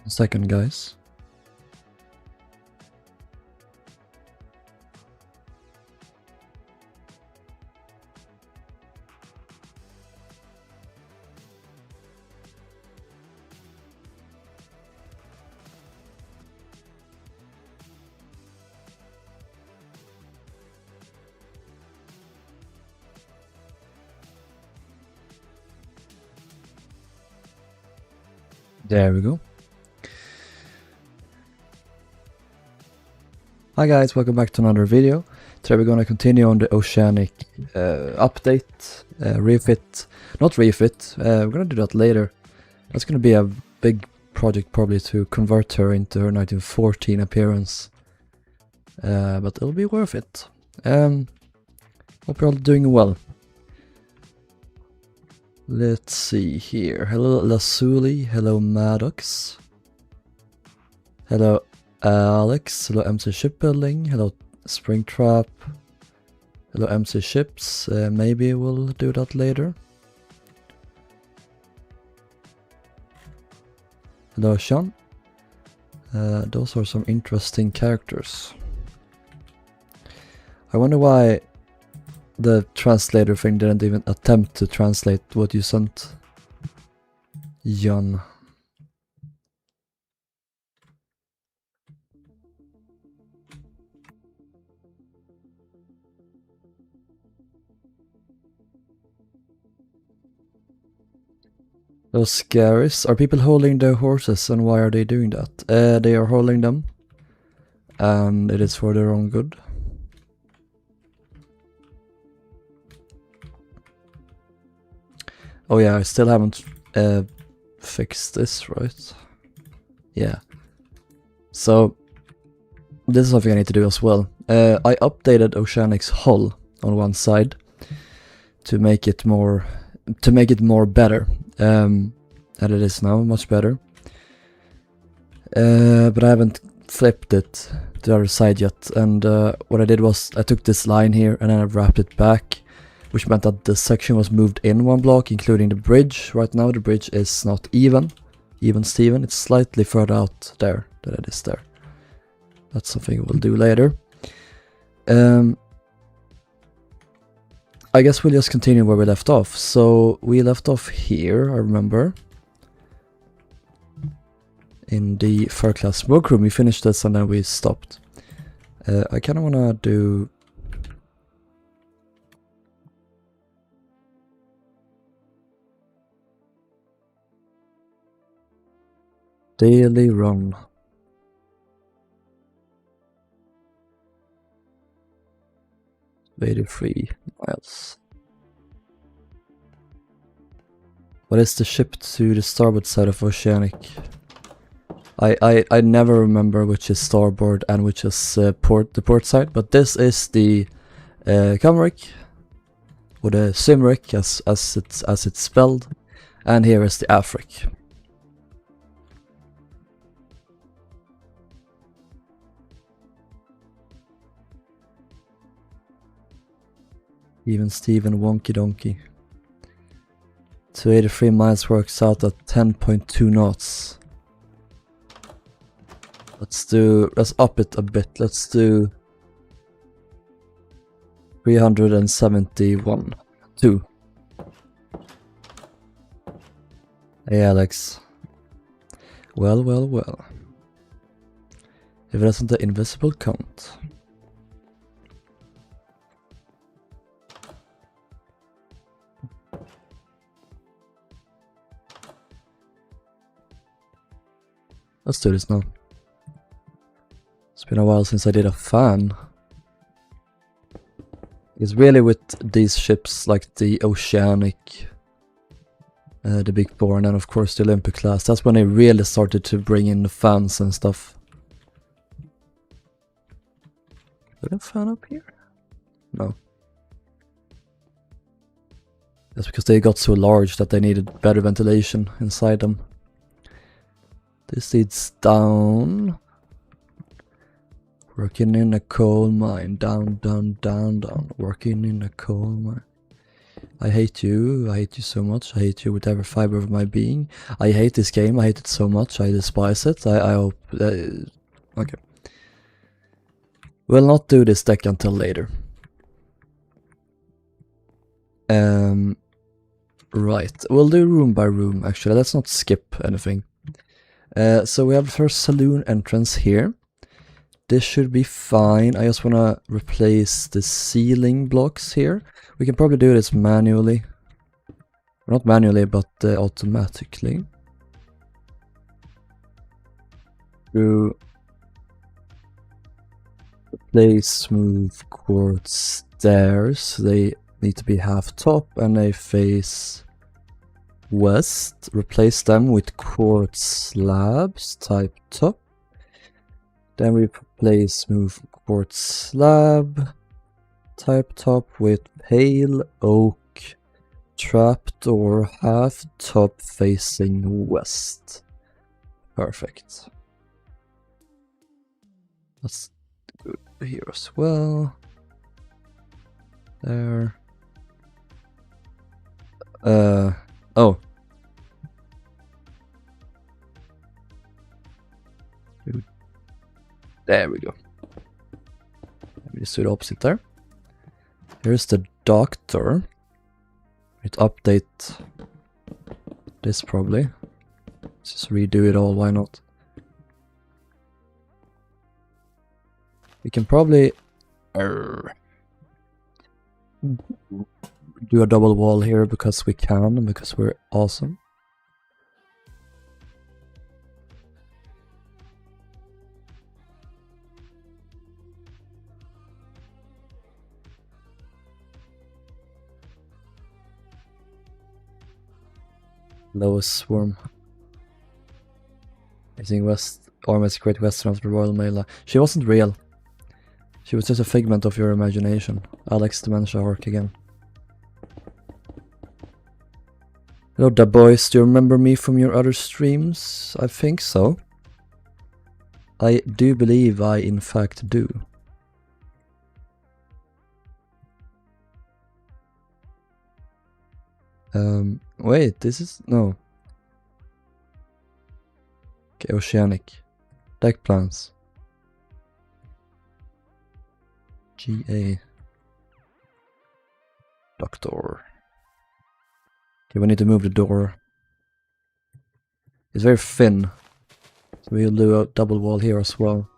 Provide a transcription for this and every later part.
A second, guys. There we go. Hi guys, welcome back to another video. Today we're gonna continue on the Oceanic update, refit, not refit, we're gonna do that later. That's gonna be a big project probably to convert her into her 1914 appearance, but it'll be worth it. Hope you're all doing well. Let's see here. Hello Lazuli, hello Maddox, hello Alex, hello MC Shipbuilding, hello Springtrap, hello MC Ships, maybe we'll do that later. Hello Sean. Those are some interesting characters. I wonder why the translator thing didn't even attempt to translate what you sent, Jan. Those scaries. Are people holding their horses, and why are they doing that? They are holding them, and it is for their own good. Oh yeah, I still haven't fixed this, right? Yeah. So, this is something I need to do as well. I updated Oceanic's hull on one side to make it more better. And it is now much better. But I haven't flipped it to the other side yet. And what I did was I took this line here and then I wrapped it back, which meant that the section was moved in one block, including the bridge. Right now the bridge is not even Steven. It's slightly further out there than it is there. That's something we'll do later. I guess we'll just continue where we left off. So we left off here, I remember. In the third class workroom. We finished this and then we stopped. I kind of want to do... daily run. $83 miles. What is the ship to the starboard side of Oceanic? I never remember which is starboard and which is the port side, but this is the Comric, or the Simric as it's spelled, and here is the Afric. Even Steven wonky donkey. 283 miles works out at 10.2 knots. Let's up it a bit. Let's do 371. 2. Hey Alex. Well. If it isn't the invisible count. Let's do this now. It's been a while since I did a fan. It's really with these ships like the Oceanic, the Big Four, and then of course the Olympic class. That's when they really started to bring in the fans and stuff. Put a fan up here? No. That's because they got so large that they needed better ventilation inside them. This leads down. Working in a coal mine. Down. Working in a coal mine. I hate you so much, I hate you with every fiber of my being. I hate this game, I hate it so much, I despise it. I hope... okay. We'll not do this deck until later. Right, we'll do room by room actually, let's not skip anything. So we have the first saloon entrance here. This should be fine. I just wanna replace the ceiling blocks here. We can probably do this manually. Not manually, but automatically. To replace smooth quartz stairs. They need to be half top and they face west. Replace them with quartz slabs type top. Then we replace smooth quartz slab type top with pale oak trapdoor half top facing west. Perfect. That's good here as well. There. Oh. There we go. Let me just do the opposite there. Here's the doctor. Let's update this probably. Let's just redo it all, why not? We can probably do a double wall here because we can, because we're awesome. Lowest swarm. I think West RMS Great Western of the Royal Mail. She wasn't real. She was just a figment of your imagination. Alex Dementia Arc again. Hello da boys, do you remember me from your other streams? I think so. I do believe I in fact do. Wait, this is... no. Okay, Oceanic. Deck plans. GA. Doctor. Okay, we need to move the door. It's very thin. So we'll do a double wall here as well.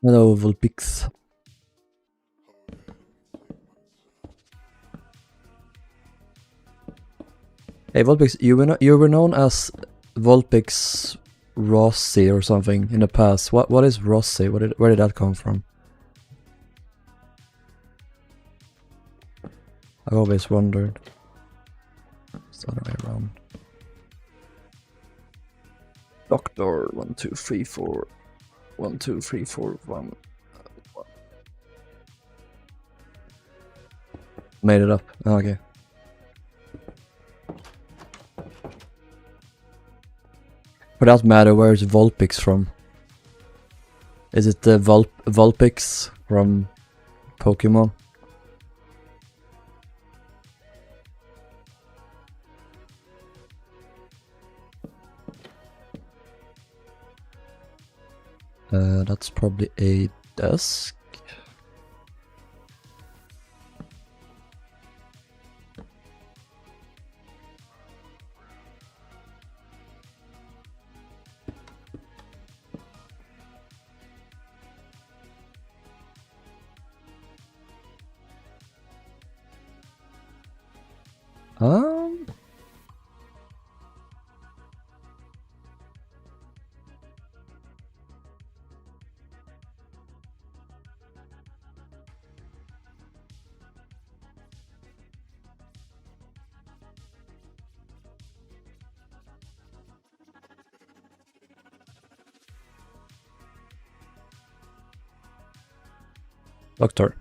Hello, Volpix. Hey, Volpix, you were known as Volpix Rossi or something in the past. What is Rossi? Where did that come from? I always wondered. It's the other way around. Doctor 1 2 3 4. 1 2 3 4 1. Made it up. Oh, okay. For that matter, where is Vulpix from? Is it the Vulpix from Pokemon? That's probably a desk. Doctor.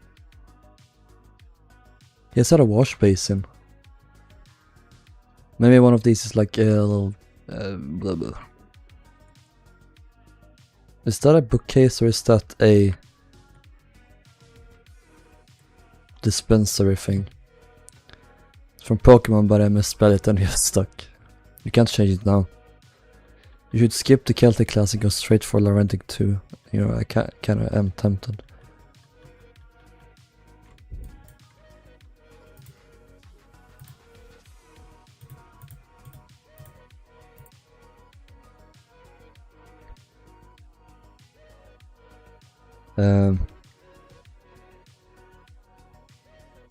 He has had a wash basin. Maybe one of these is like a little blah blah. Is that a bookcase or is that a dispensary thing? It's from Pokemon, but I misspelled it and it's stuck. You can't change it now. You should skip the Celtic class and go straight for Larentic 2. You know, I kinda am tempted.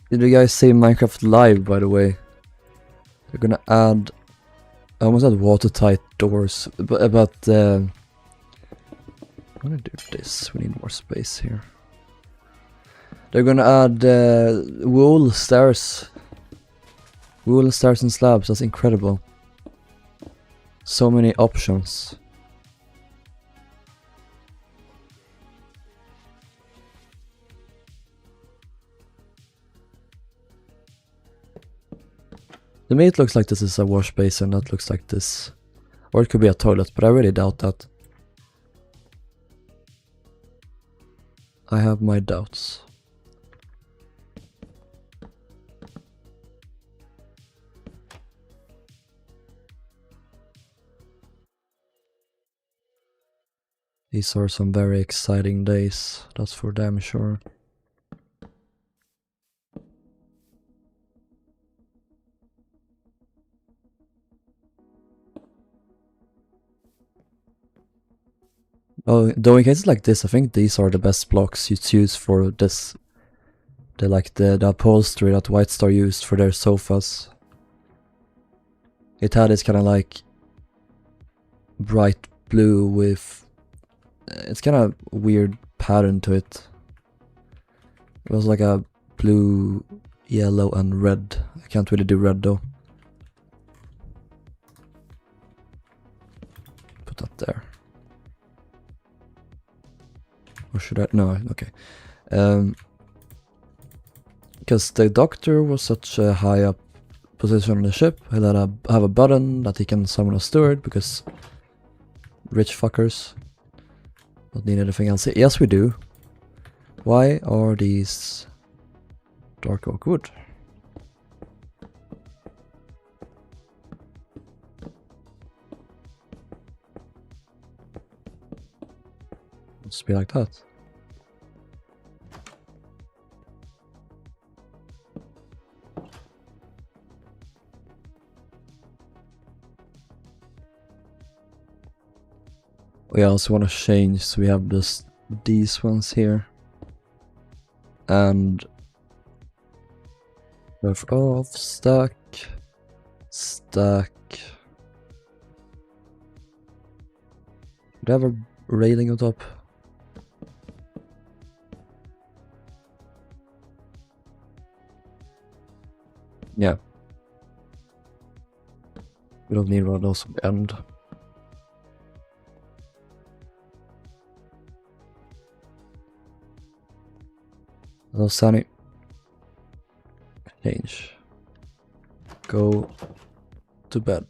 Did you guys see Minecraft Live, by the way? They're gonna add... I almost had watertight doors, but I'm gonna do this. We need more space here. They're gonna add wool stairs. Wool stairs and slabs, that's incredible. So many options. To me it looks like this is a wash basin, that looks like this. Or it could be a toilet, but I really doubt that. I have my doubts. These are some very exciting days, that's for damn sure. Oh, though in cases like this, I think these are the best blocks you use for this. They're like the upholstery that White Star used for their sofas. It had this kind of like bright blue with... it's kind of weird pattern to it. It was like a blue, yellow and red. I can't really do red though. Put that there. Or should I? No, okay. Because the doctor was such a high up position on the ship, he'll have a button that he can summon a steward, because rich fuckers don't need anything else. Yes, we do. Why are these dark oak wood? Just be like that. We also want to change, so we have these ones here. And off, stack. Do I have a railing on top? Yeah. We don't need one of those on the end. Hello, Sunny. Change. Go to bed.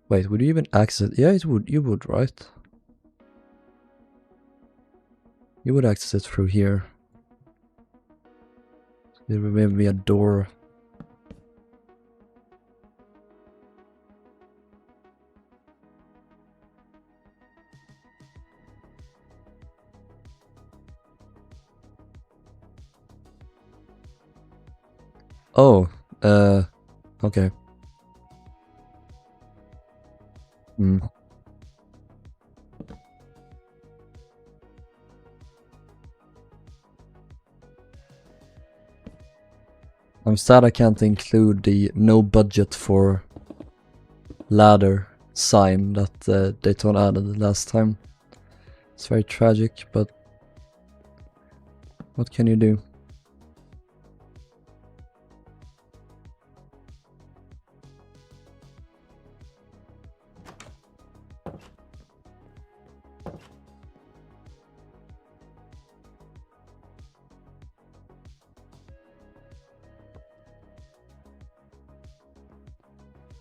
Wait, would you even access it? Yeah, it would. You would, right? You would access it through here. There would maybe be a door. Oh, okay. I'm sad I can't include the no budget for ladder sign that Daytona added last time. It's very tragic, but what can you do?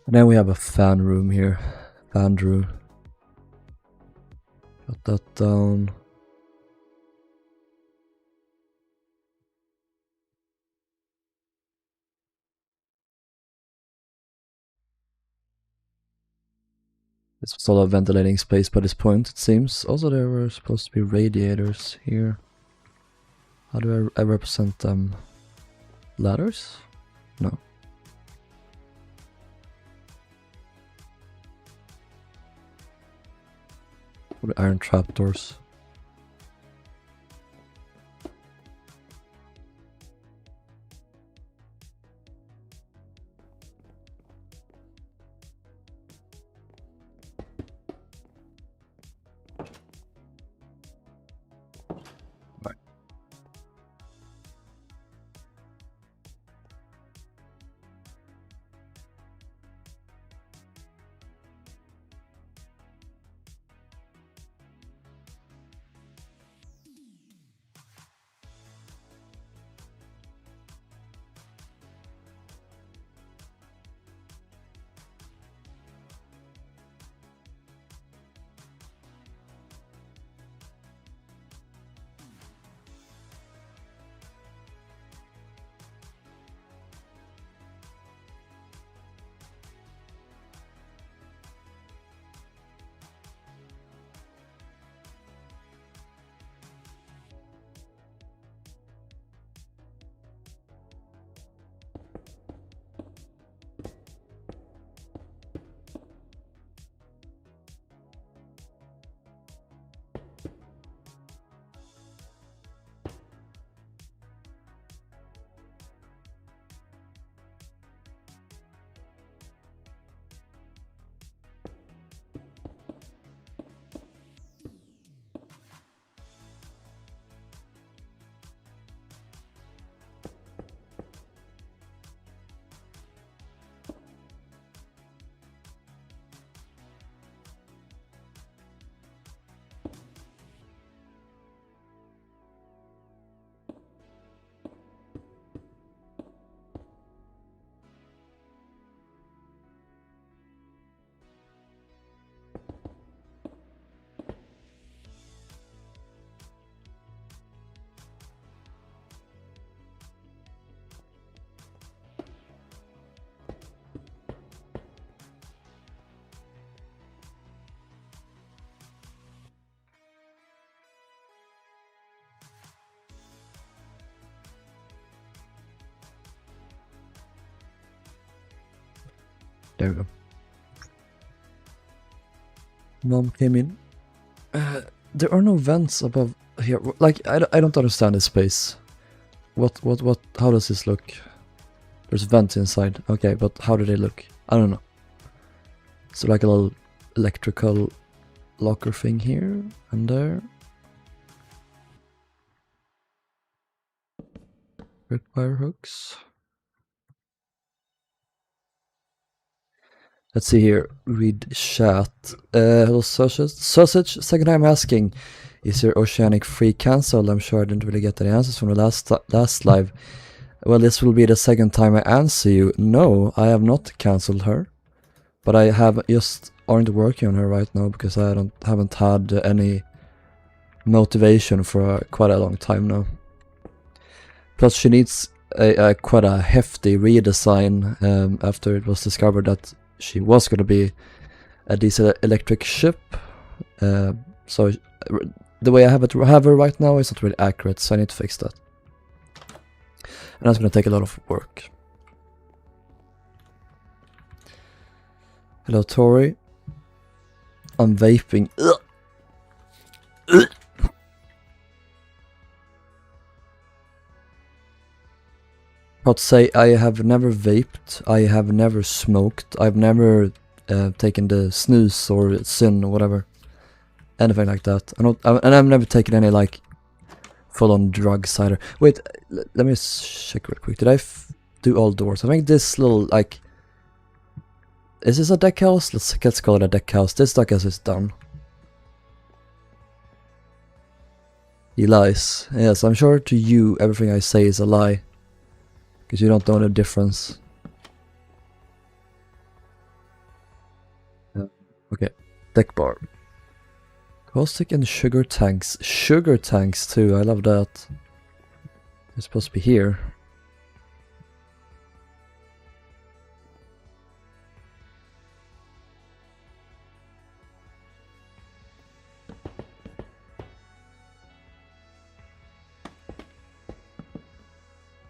And then we have a fan room here. Fan room. Got that down. It's sort of ventilating space by this point, it seems. Also, there were supposed to be radiators here. How do I represent them? Ladders? No. Or the iron trapdoors. There we go. Mom came in. There are no vents above here. Like, I don't understand this space. What, how does this look? There's vents inside. Okay, but how do they look? I don't know. So like a little electrical locker thing here and there. Red wire hooks. Let's see here. Read chat. Hello, Sausage. Second time asking. Is your Oceanic free cancelled? I'm sure I didn't really get any answers from the last live. Well, this will be the second time I answer you. No, I have not cancelled her. But I aren't working on her right now because I haven't had any motivation for quite a long time now. Plus she needs quite a hefty redesign after it was discovered that she was going to be a diesel electric ship. So the way I have her right now is not really accurate, so I need to fix that. And that's going to take a lot of work. Hello, Tori. I'm vaping. I'd say I have never vaped, I have never smoked, I've never taken the snooze or sin or whatever. Anything like that. And I've never taken any like full-on drugs either. Wait, let me check real quick. Did I do all doors? I think this little like... Is this a deck house? Let's call it a deck house. This deck house is done. He lies. Yes, I'm sure to you everything I say is a lie. Because you don't know the difference. Okay, deck bar. Caustic and sugar tanks. Sugar tanks too, I love that. It's supposed to be here.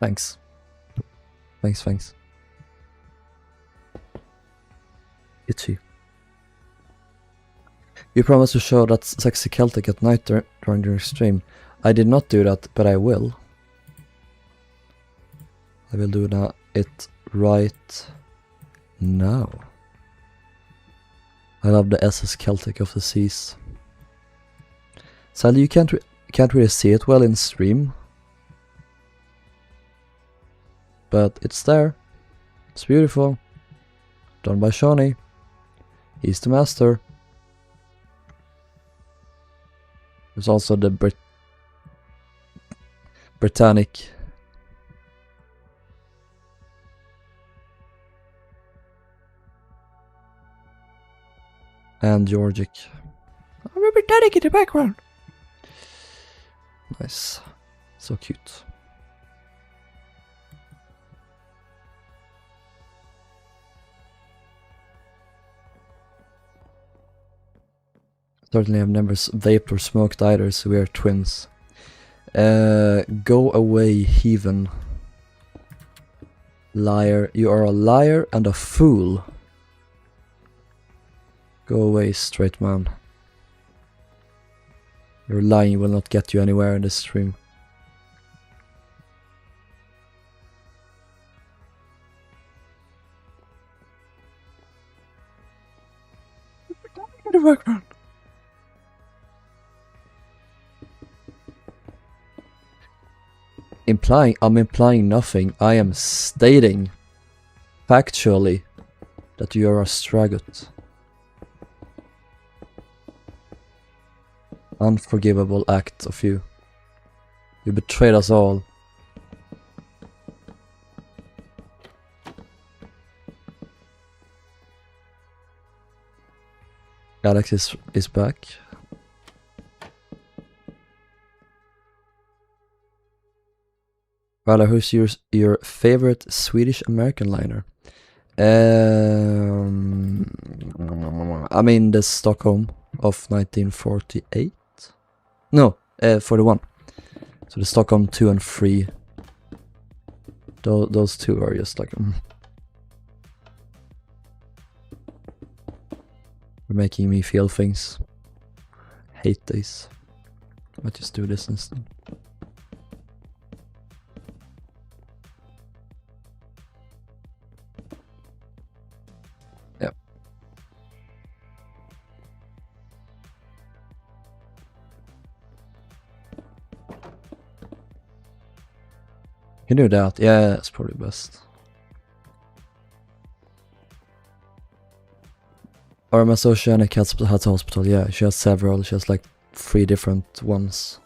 Thanks. Thanks. Itchy. You promised to show that sexy Celtic at night during your stream. I did not do that, but I will. I will do it right now. I love the SS Celtic of the seas. Sadly, you can't really see it well in stream. But it's there. It's beautiful. Done by Shawnee. He's the master. There's also the Britannic. And Georgic. I'm a Britannic in the background. Nice. So cute. Certainly I've never vaped or smoked either, so we are twins. Go away, heathen. Liar. You are a liar and a fool. Go away, straight man. Your lying will not get you anywhere in this stream. I'm implying nothing. I am stating factually that you are a stragut. Unforgivable act of you. You betrayed us all. Alex is back. Rala, who's your favorite Swedish American liner? I mean the Stockholm of 1948. No, 41. So the Stockholm 2 and 3. Those two are just like making me feel things. Hate these. I just do this instead. Yep. You knew that. Yeah, that's probably best. RMS Oceanic has a hospital, yeah, she has several, she has like 3 different ones.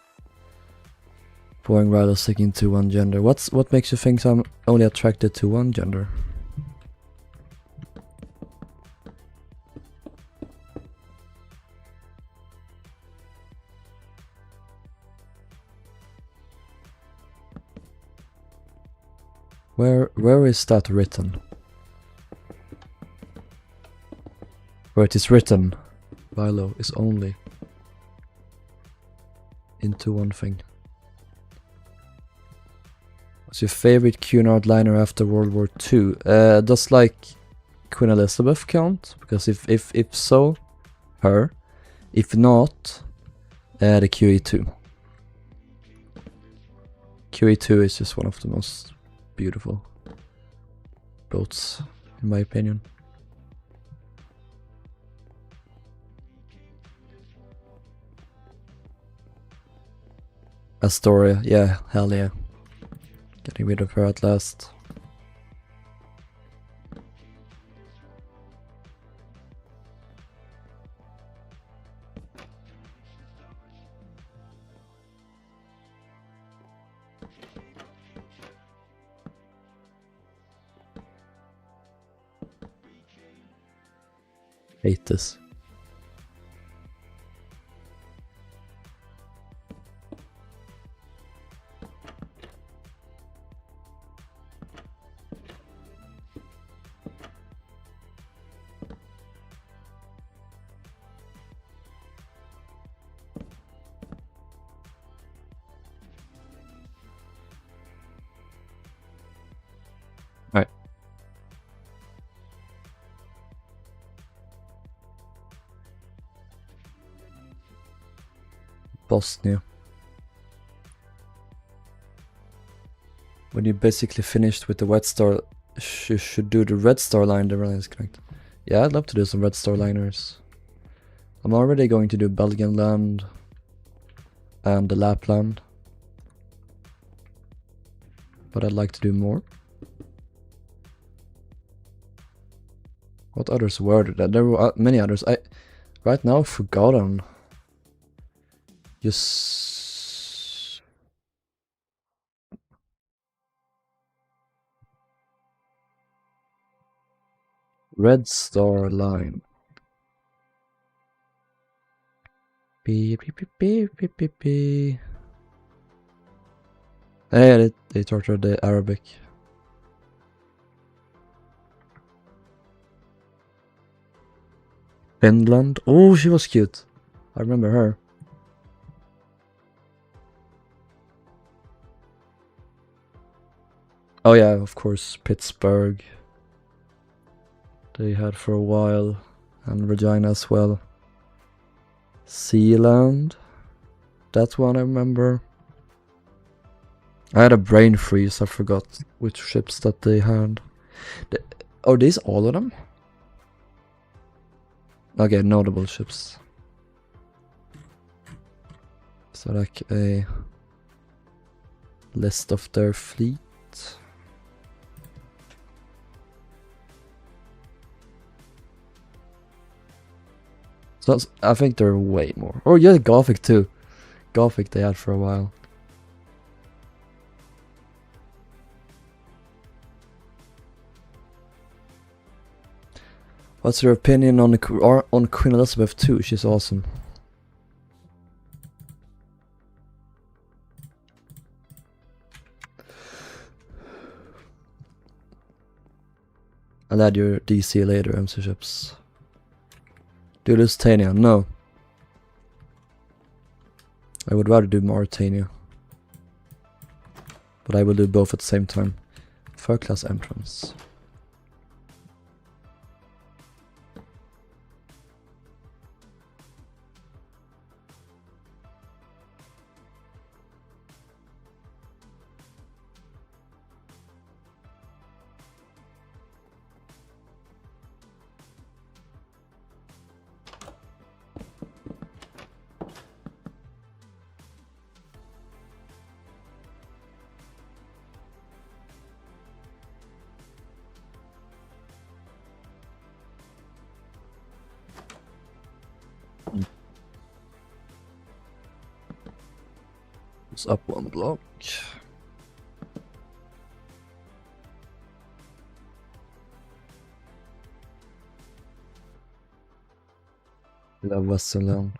Boring rather sticking to one gender. What makes you think I'm only attracted to one gender? Where is that written? Where it is written, Vilo is only into one thing. What's your favorite Cunard liner after World War II? Does like Queen Elizabeth count? Because if so, her. If not, the QE2. QE2 is just one of the most beautiful boats, in my opinion. Astoria, yeah, hell yeah. Getting rid of her at last. Hate this. Bosnia. When you basically finished with the Wet Star, you should do the Red Star line. The line is correct. Yeah, I'd love to do some Red Star liners. I'm already going to do Belgian land and the Lapland, but I'd like to do more. What others were there? There were many others. I right now I've forgotten. Just Red Star line. Beep beep beep beep beep beep beep. Yeah, they tortured the Arabic. Finland. Oh, she was cute. I remember her. Oh yeah, of course, Pittsburgh. They had for a while, and Regina as well. Sealand. That's one I remember. I had a brain freeze, I forgot which ships that they had. Are these all of them? Okay, notable ships. So like a list of their fleet. So I think there are way more. Oh yeah, Gothic too. Gothic they had for a while. What's your opinion on Queen Elizabeth II? She's awesome. I'll add your DC later, MC ships. Do Lusitania? No. I would rather do Mauritania. But I will do both at the same time. Third class entrance. It's up one block. We love Westerland.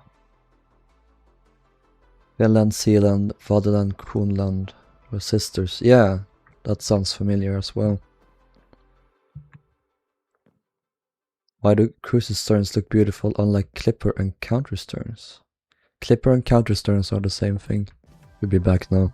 Finland, Sealand, Fatherland, Kronland. We're sisters. Yeah, that sounds familiar as well. Why do cruiser sterns look beautiful unlike clipper and counter sterns? Clipper and counter sterns are the same thing. We'll be back now.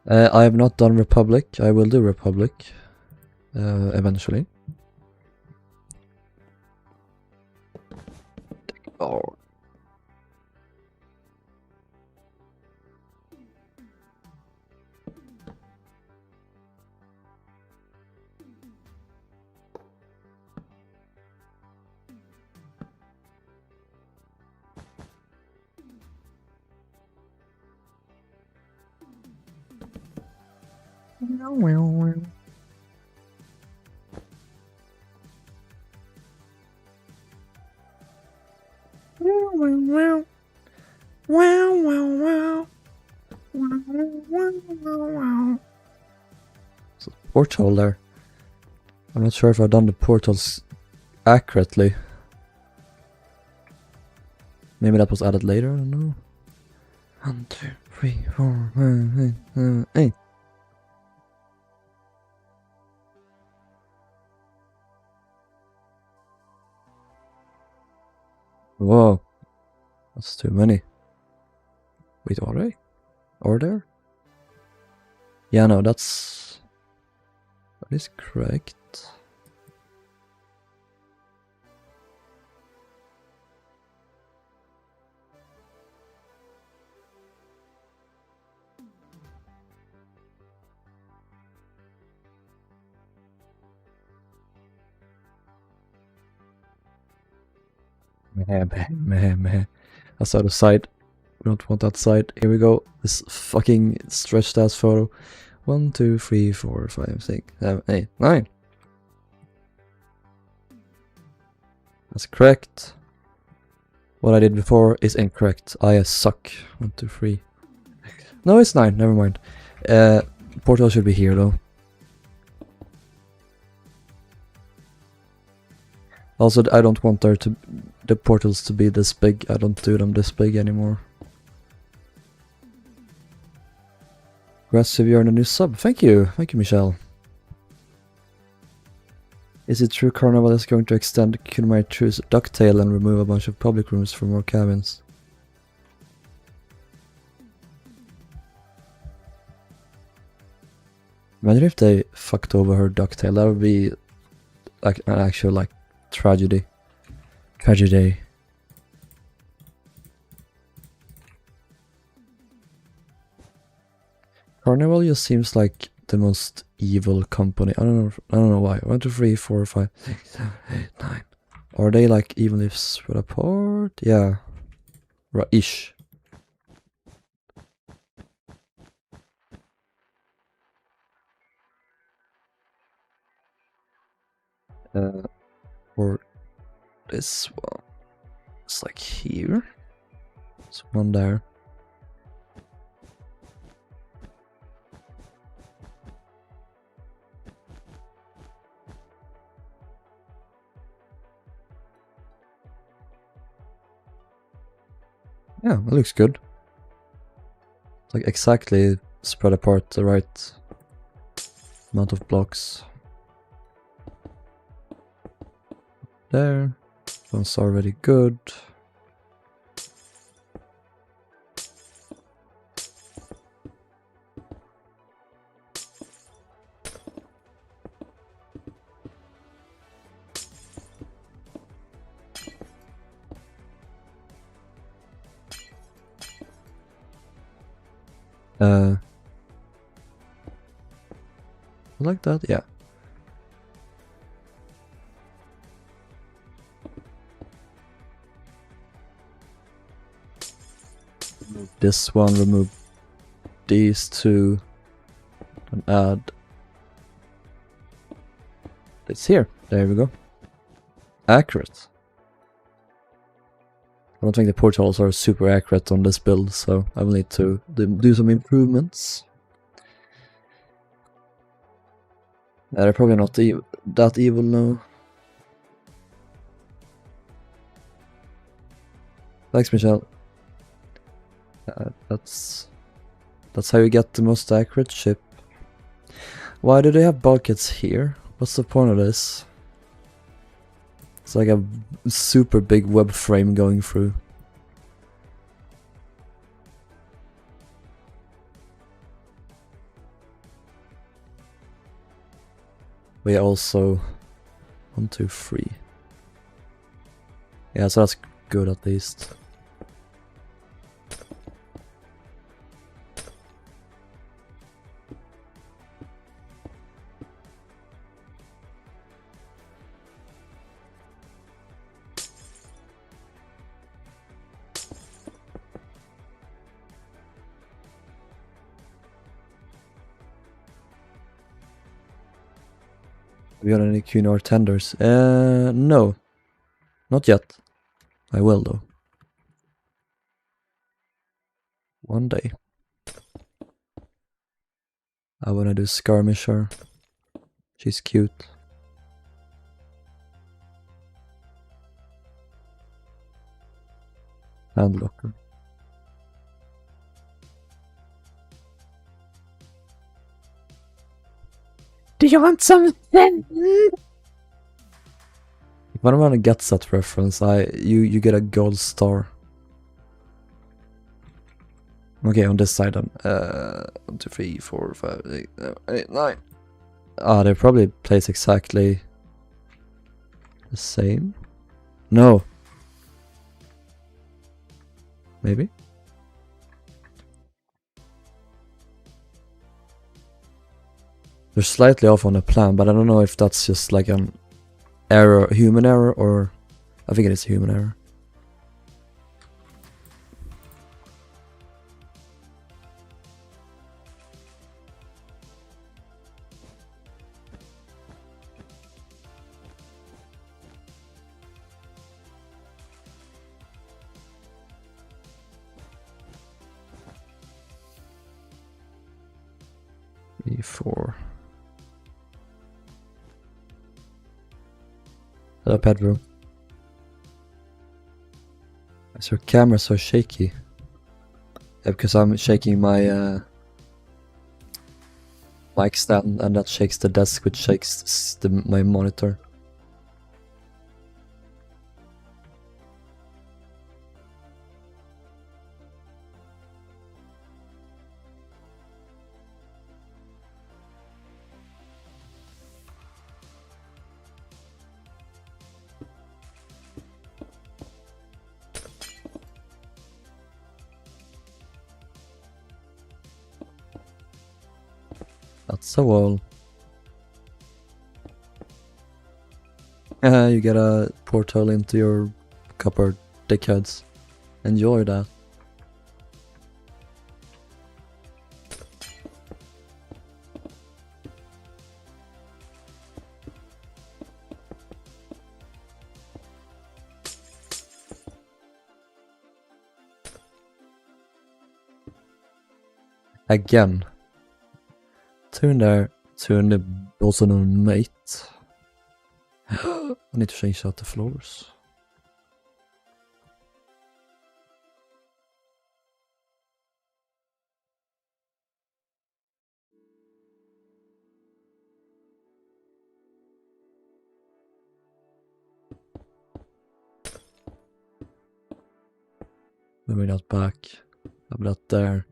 I have not done Republic. I will do Republic eventually. Oh. So portal there. I'm not sure if I've done the portals accurately. Maybe that was added later, I don't know. 1, 2, 3, 4, 5, 6, 7, 8. Whoa, that's too many. Wait, are they? Are there? Yeah, no, that is correct. Meh. That's out of sight. We don't want that side. Here we go. This fucking stretched ass photo. 1, 2, 3, 4, 5, 6, 7, 8, 9. That's correct. What I did before is incorrect. I suck. 1, 2, 3. No, it's 9. Never mind. Portal should be here though. Also, I don't want the portals to be this big. I don't do them this big anymore. Aggressive, you're in a new sub. Thank you, Michelle. Is it true Carnival is going to extend Kunmai True's ducktail and remove a bunch of public rooms for more cabins? Imagine if they fucked over her ducktail. That would be like an actual like tragedy. Tragedy. Carnival just seems like the most evil company. I don't know why. 1, 2, 3, 4, 5, 6, 7, 8, 9. Are they like evenly spread apart? Yeah. Ish. Or this one. It's like here. There's one there. Yeah, it looks good. It's like exactly spread apart the right amount of blocks. There. One's already good. Like that, yeah. Remove this one, remove these two, and add this here. There we go. Accurate. I don't think the portals are super accurate on this build, so I will need to do some improvements. They're probably not that evil now. Thanks, Michelle. That's how you get the most accurate ship. Why do they have bulkheads here? What's the point of this? It's like a super big web frame going through. We also 1, 2, 3. Yeah, so that's good at least. Have you got any Cunard tenders? No. Not yet. I will though. One day. I wanna do Skirmisher. She's cute. Handlocker. Do you want something? If anyone gets that reference, you get a gold star. Okay, on this side then. 1, 2, 3, 4, 5, 6, 7, 8, 9. Ah, they probably place exactly the same. No. Maybe. They're slightly off on the plan, but I don't know if that's just like an error, human error, or I think it is a human error. E4. Hello, Pedro. Is your camera so shaky? Yeah, because I'm shaking my mic stand, and that shakes the desk, which shakes my monitor. That's a wall. You get a portal into your copper dickheads. Enjoy that. Again. Turn there, turn the boson on mate. I need to change out the floors. Maybe not back. I'm not there.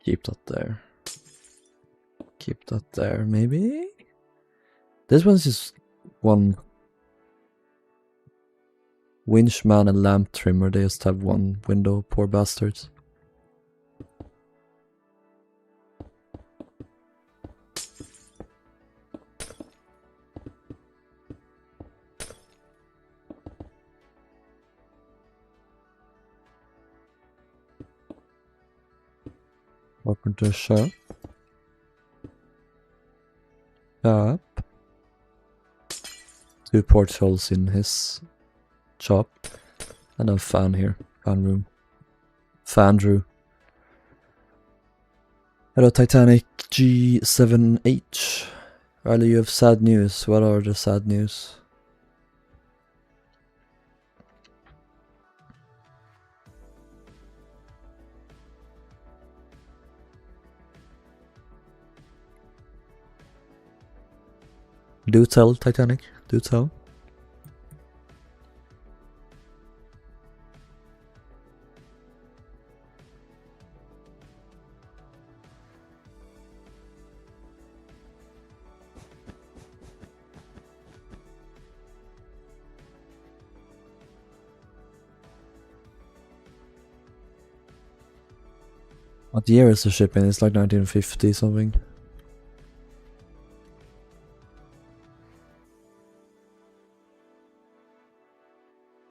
Keep that there. Keep that there, maybe? This one's just one winchman and lamp trimmer. They just have one window, poor bastards. Open to a shop. Up. 2 portholes in his shop. And a fan here. Fan room. Fan drew. Hello Titanic G7H. Riley, you have sad news. What are the sad news? Do tell, Titanic. Do tell. What year is the ship in? It's like 1950 something.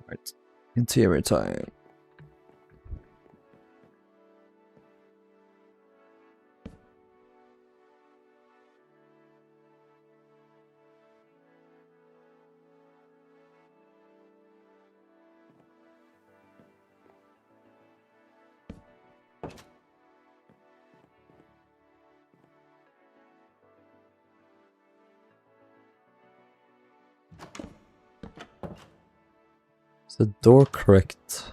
Right. Interior time. Is the door correct?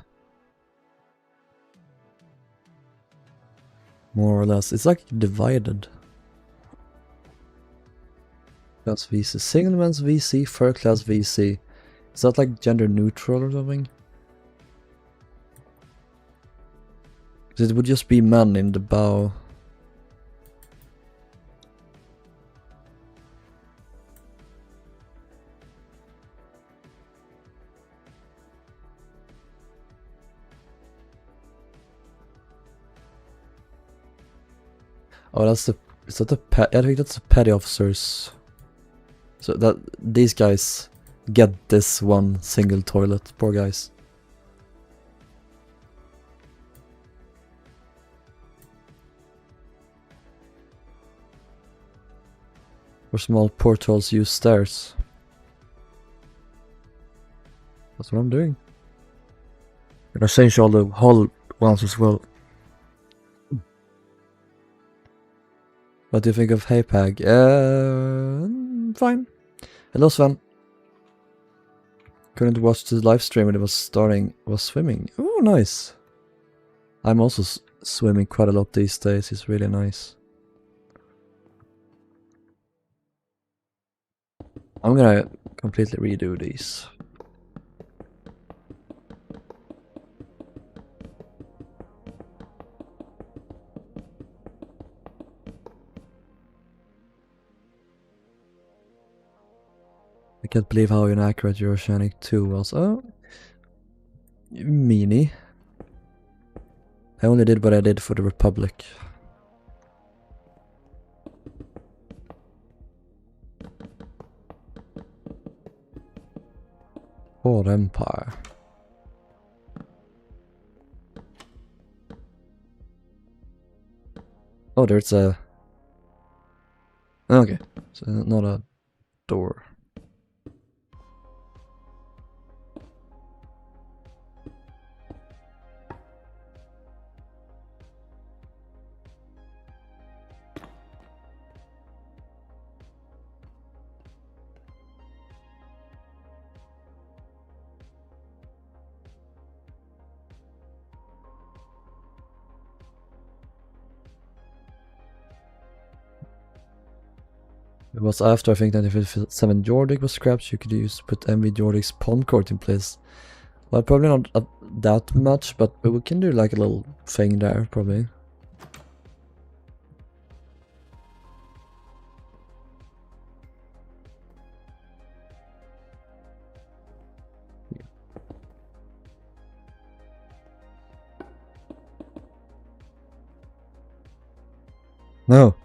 More or less. It's like divided. Class VC. Single-man's VC, third class VC. Is that like gender neutral or something? Because it would just be men in the bow. Oh, that's the... Is that the pet? I think that's the petty officers. So that these guys get this one single toilet. Poor guys. For small portholes, use stairs. That's what I'm doing. I'm gonna change all the hull ones as well. What do you think of Haypag? Fine. Hello Sven. Couldn't watch the live stream when it was swimming. Oh, nice. I'm also swimming quite a lot these days. It's really nice. I'm gonna completely redo these. I can't believe how inaccurate your Oceanic 2 was. Oh, meanie. I only did what I did for the Republic. For Empire. Oh, there's a... Okay, so not a door. It was after I think 1957 Jordic was scrapped. You could use to put MV Jordic's pond court in place. Well, probably not that much, but we can do like a little thing there, probably. No.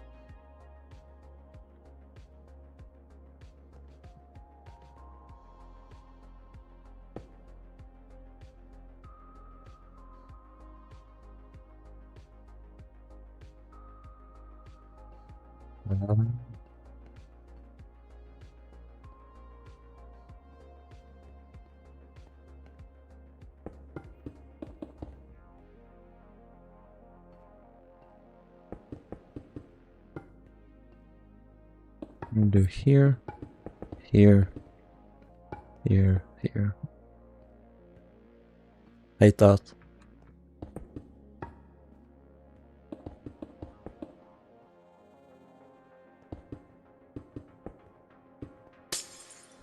Do here, here, here, here. Hate that.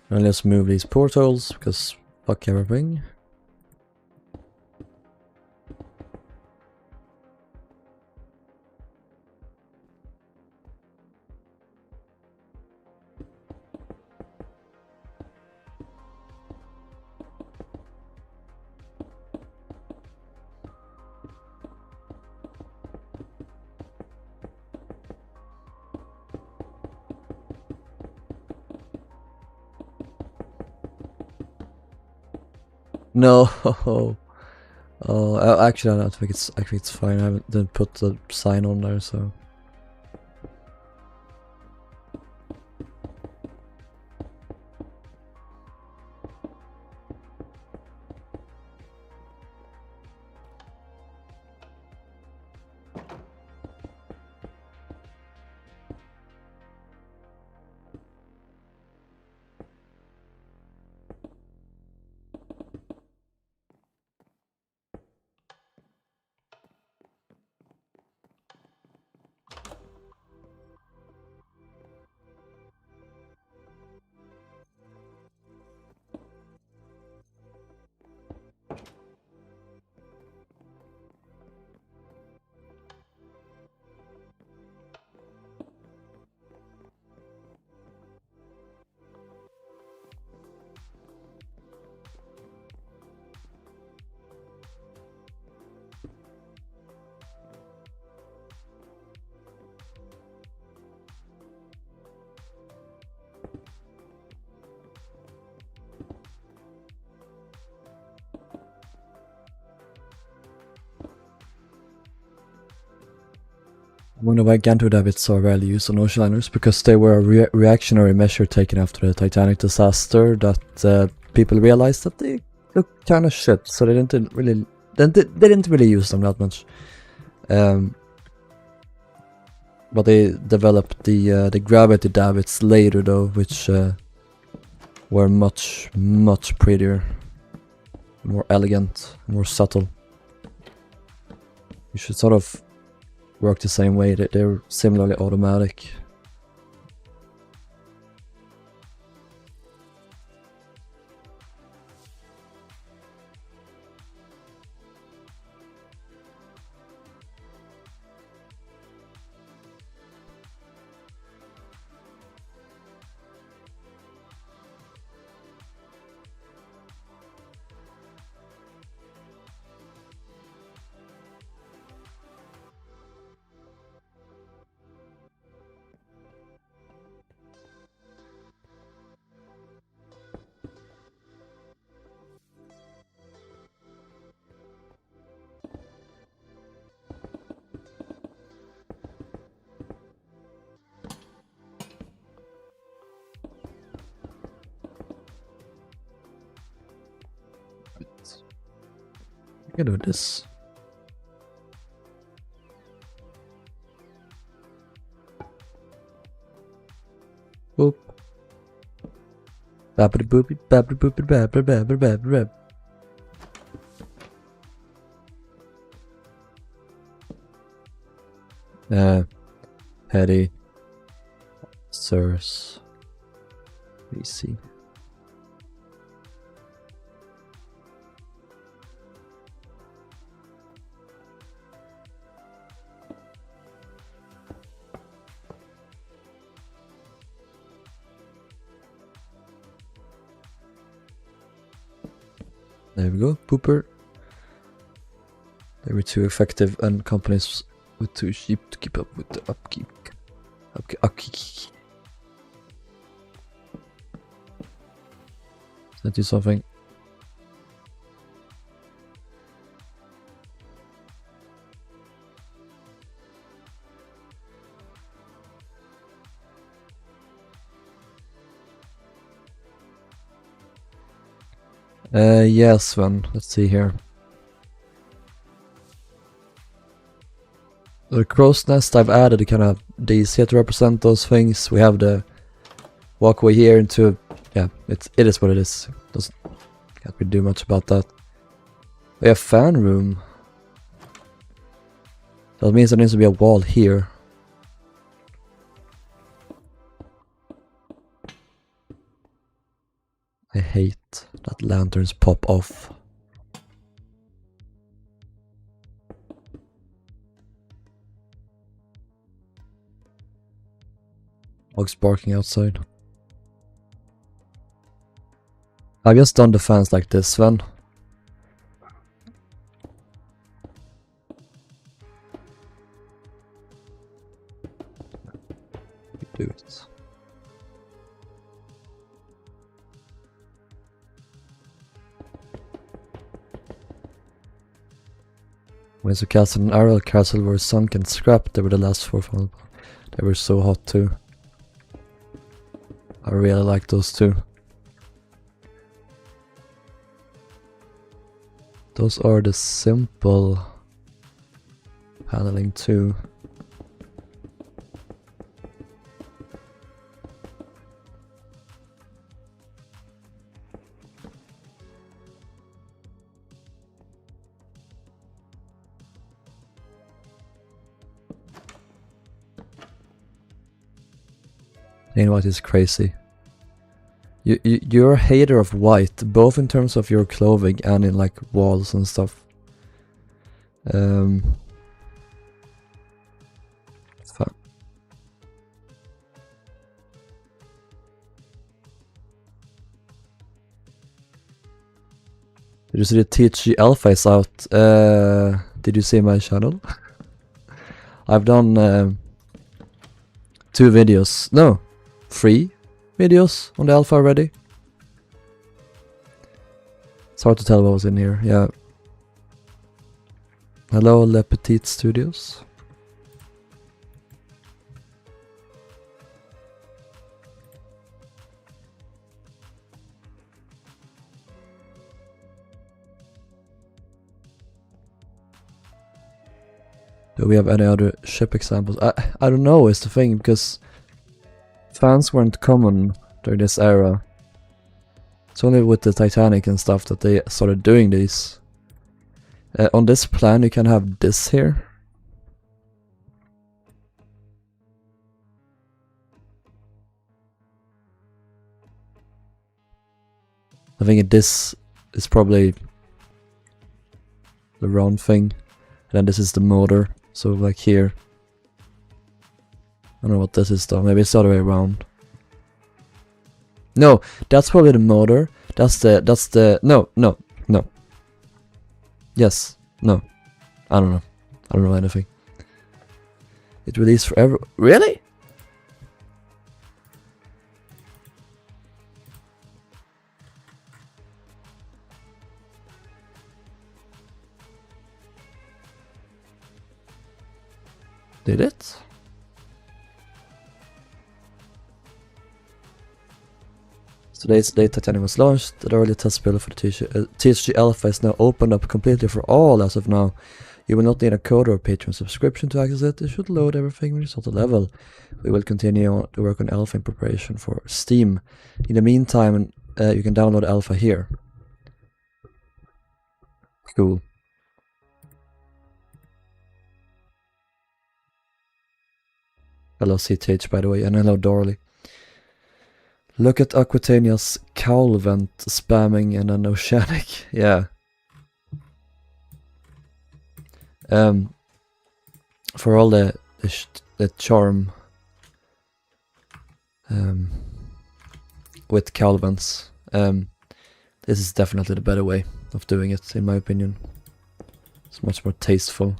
And let's move these portals because fuck everything. No. Oh, actually, I don't think it's fine. I didn't put the sign on there, so. One of the Ganto davits are rarely used on ocean liners because they were a reactionary measure taken after the Titanic disaster that people realized that they look kind of shit, so they didn't really use them that much. But they developed the gravity davits later though, which were much prettier, more elegant, more subtle. You should sort of work the same way, that they're similarly automatic. I can do this. Boop. Babbity boopy, babbity boopy, babbity babbity babbity babbity. Petty. Sirs. VC. There we go, pooper. They were too effective and companies were too cheap to keep up with the upkeep. Does that do something? Yes, Sven. Let's see here. The crow's nest I've added a kind of DC to represent those things. We have the walkway here into, yeah, it is what it is. Can't really do much about that. We have fan room. That means there needs to be a wall here. I hate that lanterns pop off. Dogs barking outside. I've just done the fans like this, Sven. Do it. Windsor Castle and Arrel Castle were sunk and scrapped. They were the last 4 final. They were so hot too. I really like those two. Those are the simple paneling too. Plain white is crazy. You're a hater of white, both in terms of your clothing and in like walls and stuff. Fun. Did you see the THG Alpha is out? Did you see my channel? I've done 2 videos. No, 3 videos on the alpha already. It's hard to tell what was in here. Yeah. Hello, Le Petit Studios. Do we have any other ship examples? I don't know is the thing, because fans weren't common during this era. It's only with the Titanic and stuff that they started doing these. On this plan you can have this here. I think this is probably the round thing. And then this is the motor. So like here. I don't know what this is though. Maybe it's the other way around. No, that's probably the motor. That's the no. Yes, no. I don't know. I don't know anything. It released forever. Really? Did it? Today's date Titanic was launched. The early test build for the THG Alpha is now opened up completely for all as of now. You will not need a code or a Patreon subscription to access it. It should load everything when you start the level. We will continue to work on Alpha in preparation for Steam. In the meantime, you can download Alpha here. Cool. Hello CTH by the way, and hello Dorley. Look at Aquitania's cowl vent spamming and an Oceanic. Yeah. For all the charm with cowl vents, this is definitely the better way of doing it, in my opinion. It's much more tasteful.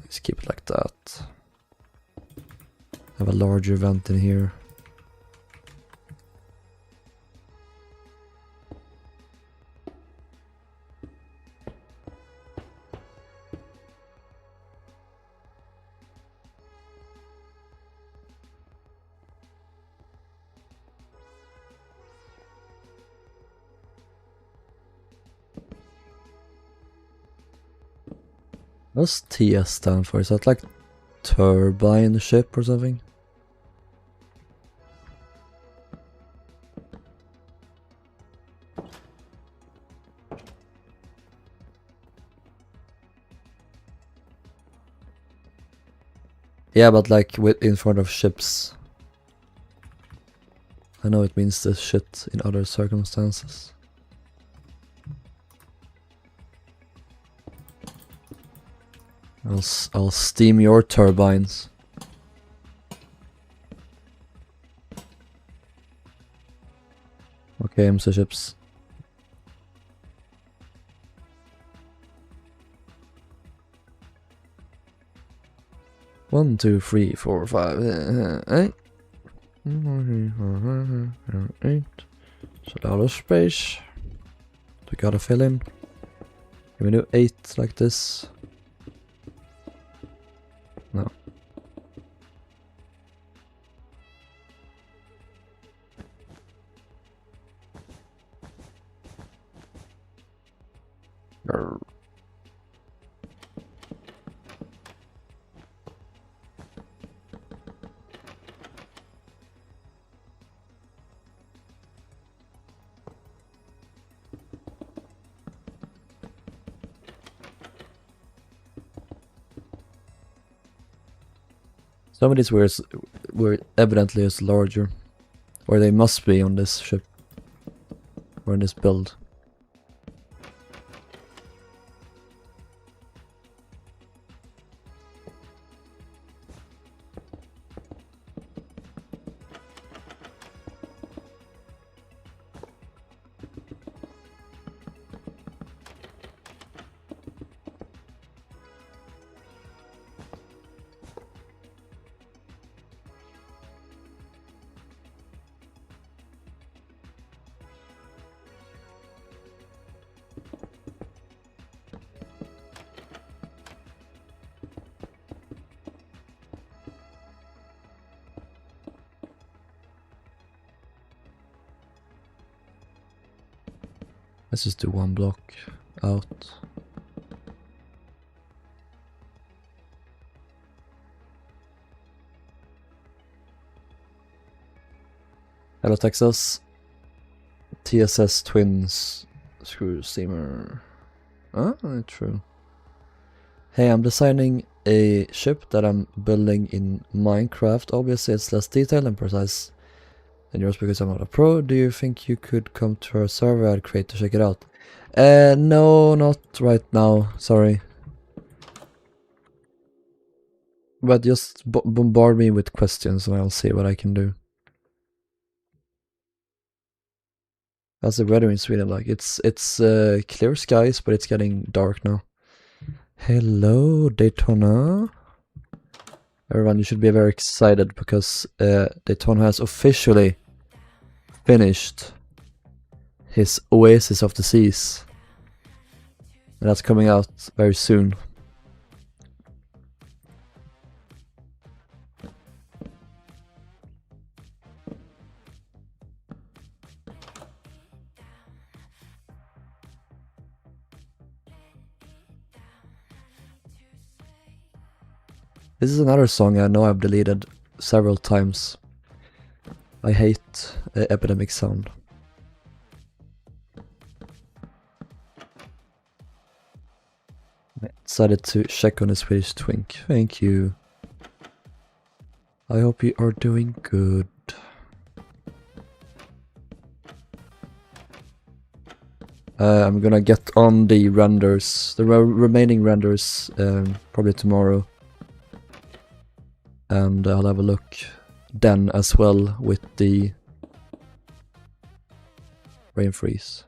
Let's keep it like that. Have a larger vent in here. What's TS stand for? Is that like turbine ship or something? Yeah, but like in front of ships. I know it means this shit in other circumstances. I'll steam your turbines. Okay, MC ships. One, two, three, four, five, 8. It's a lot of space. We gotta fill in. Can we do 8 like this? No. Grr. Some of these were evidently is larger, or they must be on this ship, or in this build. Let's just do one block out. Hello, Texas. TSS Twins. Screw steamer. True. Hey, I'm designing a ship that I'm building in Minecraft. Obviously, it's less detailed and precise than yours because I'm not a pro. Do you think you could come to our server I'd create to check it out? No, not right now. Sorry. But just bombard me with questions and I'll see what I can do. How's the weather in Sweden like? It's clear skies, but it's getting dark now. Hello, Daytona. Everyone, you should be very excited because Daytona has officially finished his Oasis of the Seas. And that's coming out very soon. This is another song I know I've deleted several times. I hate Epidemic Sound. I decided to check on the Swedish Twink. Thank you. I hope you are doing good. I'm gonna get on the renders, the remaining renders, probably tomorrow. And I'll have a look then as well with the rain freeze.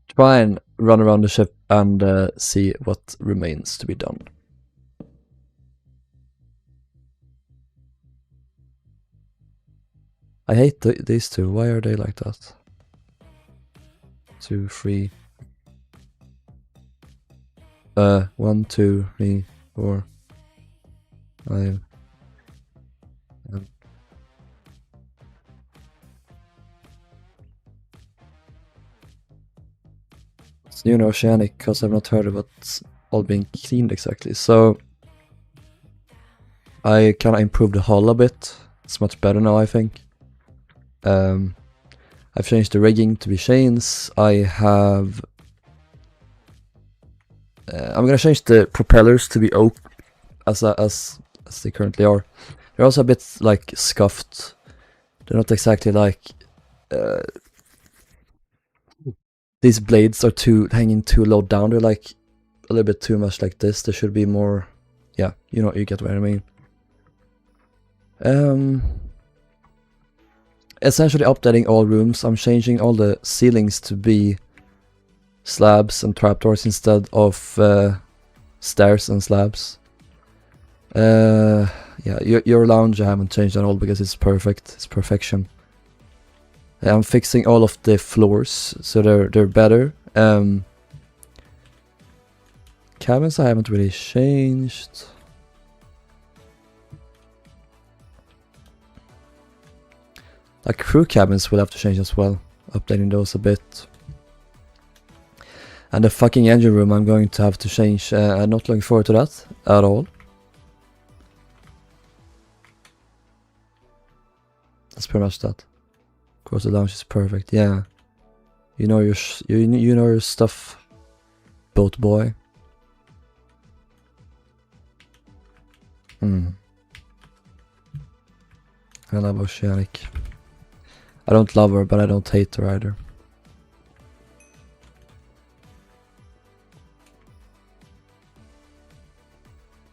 Try and run around the ship and see what remains to be done. I hate these two. Why are they like that? 2, 3. 1, 2, 3, 4, 5. It's new in Oceanic because I've not heard of what's all being cleaned exactly. So I kind of improved the hull a bit. It's much better now, I think. I've changed the rigging to be chains. I have I'm gonna change the propellers to be oak as they currently are. They're also a bit like scuffed. They're not exactly like these blades are hanging too low down. They're like a little bit too much like this. They should be more, yeah, you get what I mean. Essentially updating all rooms. I'm changing all the ceilings to be slabs and trapdoors instead of stairs and slabs. Yeah, your lounge I haven't changed at all because it's perfect. It's perfection. I'm fixing all of the floors so they're better. Cabins I haven't really changed. Like crew cabins will have to change as well. Updating those a bit. And the fucking engine room I'm going to have to change. I'm not looking forward to that at all. That's pretty much that. Of course the lounge is perfect, yeah. You know your you know your stuff, boat boy. I love Oceanic. I don't love her, but I don't hate her either.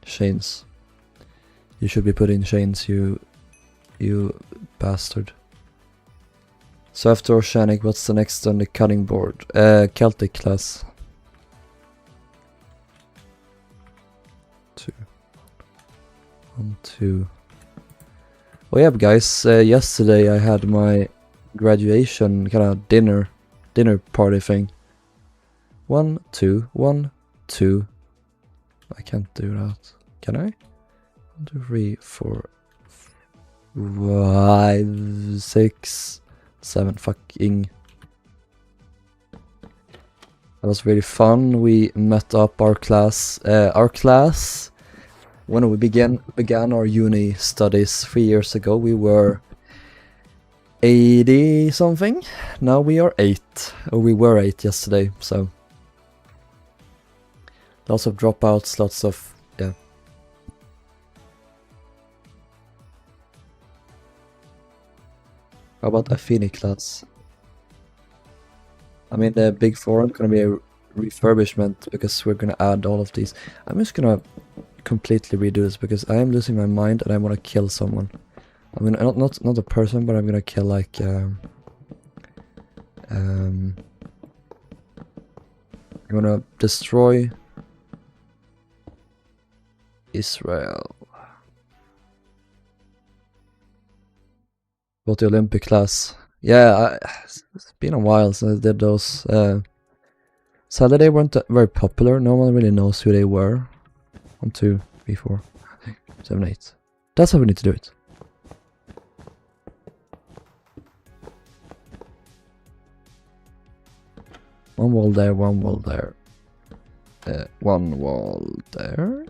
Chains. You should be putting chains, you bastard. So after Oceanic, what's the next on the cutting board? Celtic class. 2. 1, 2. Oh yeah, guys, yesterday I had my graduation kind of dinner party thing. 1, 2, 1, 2. I can't do that. Can I? 1, 2, 3, 4, 5, 6, 7. Fucking. That was really fun. We met up our class. Our class when we began our uni studies 3 years ago, we were 80 something. Now we are 8, or we were 8 yesterday, so lots of dropouts, lots of, yeah. How about Affini class? I mean, the big forum gonna be a refurbishment because we're gonna add all of these. I'm just gonna completely redo this because I am losing my mind and I want to kill someone. I mean, not a person, but I'm gonna kill like I'm gonna destroy Israel. Got the Olympic class. Yeah, it's been a while since I did those. Sadly, they weren't very popular. No one really knows who they were. 1, 2, 3, 4, 7, 8. That's how we need to do it. One wall there, one wall there. One wall there.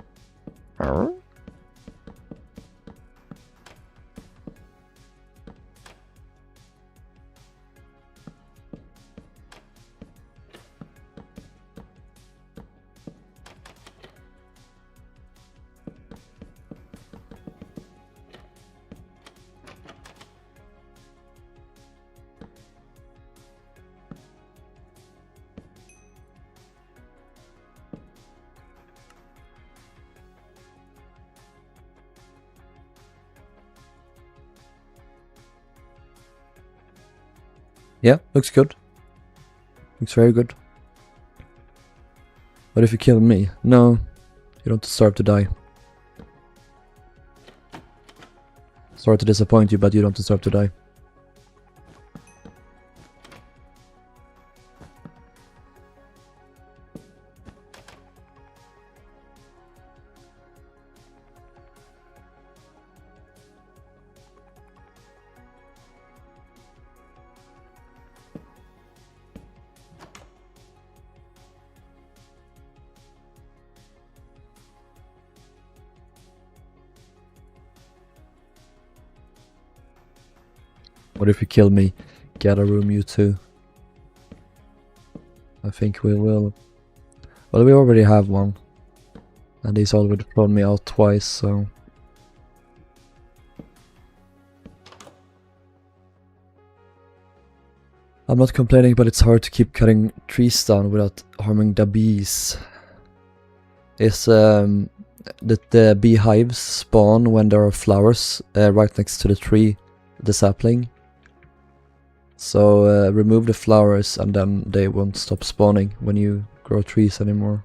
Yeah, looks good. Looks very good. But if you kill me, no, you don't deserve to die. Sorry to disappoint you, but you don't deserve to die. What if you kill me? Get a room, you too. I think we will. Well, we already have one. And he's already thrown me out twice, so... I'm not complaining, but it's hard to keep cutting trees down without harming the bees. It's the beehives spawn when there are flowers right next to the tree, the sapling. So remove the flowers and then they won't stop spawning when you grow trees anymore.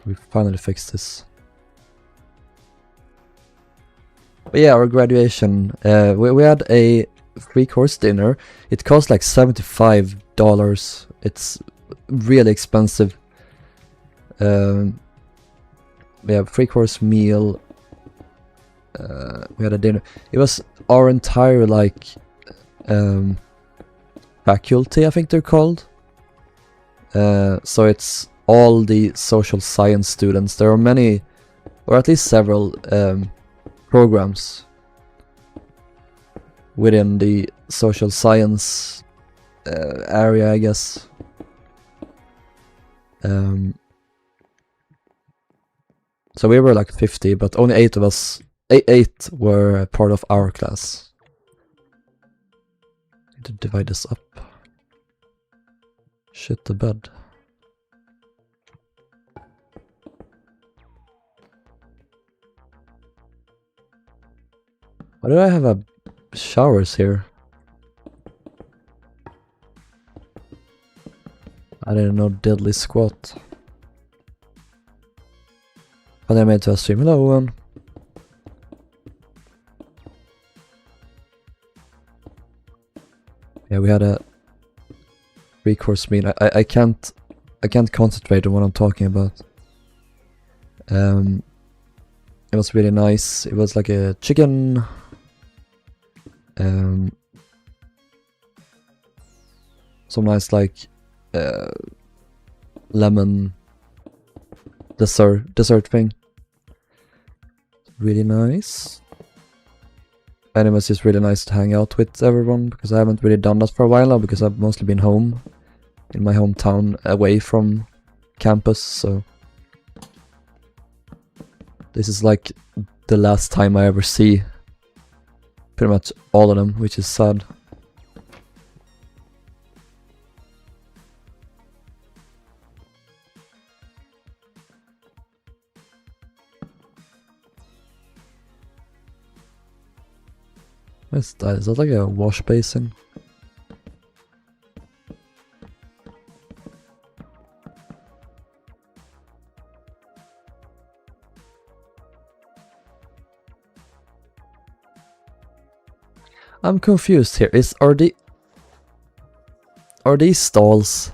We finally fixed this. But yeah, our graduation, we had a 3-course dinner. It cost like $75. It's really expensive. We have 3-course meal. We had a dinner. It was our entire like faculty, I think they're called. So it's all the social science students. There are many, or at least several programs within the social science area, I guess. So we were like 50, but only 8 of us, 8 were part of our class. Need to divide this up. Shit the bed. Why do I have a showers here? I didn't know diddly squat. But I made to a stream. Hello, Owen. Yeah, we had a 3-course meal. I can't concentrate on what I'm talking about. It was really nice. It was like a chicken, some nice like lemon dessert thing. Really nice. Anyways, it's really nice to hang out with everyone, because I haven't really done that for a while now, because I've mostly been home in my hometown away from campus, so this is like the last time I ever see pretty much all of them, which is sad. What's that? Is that like a wash basin? I'm confused here. Are these stalls,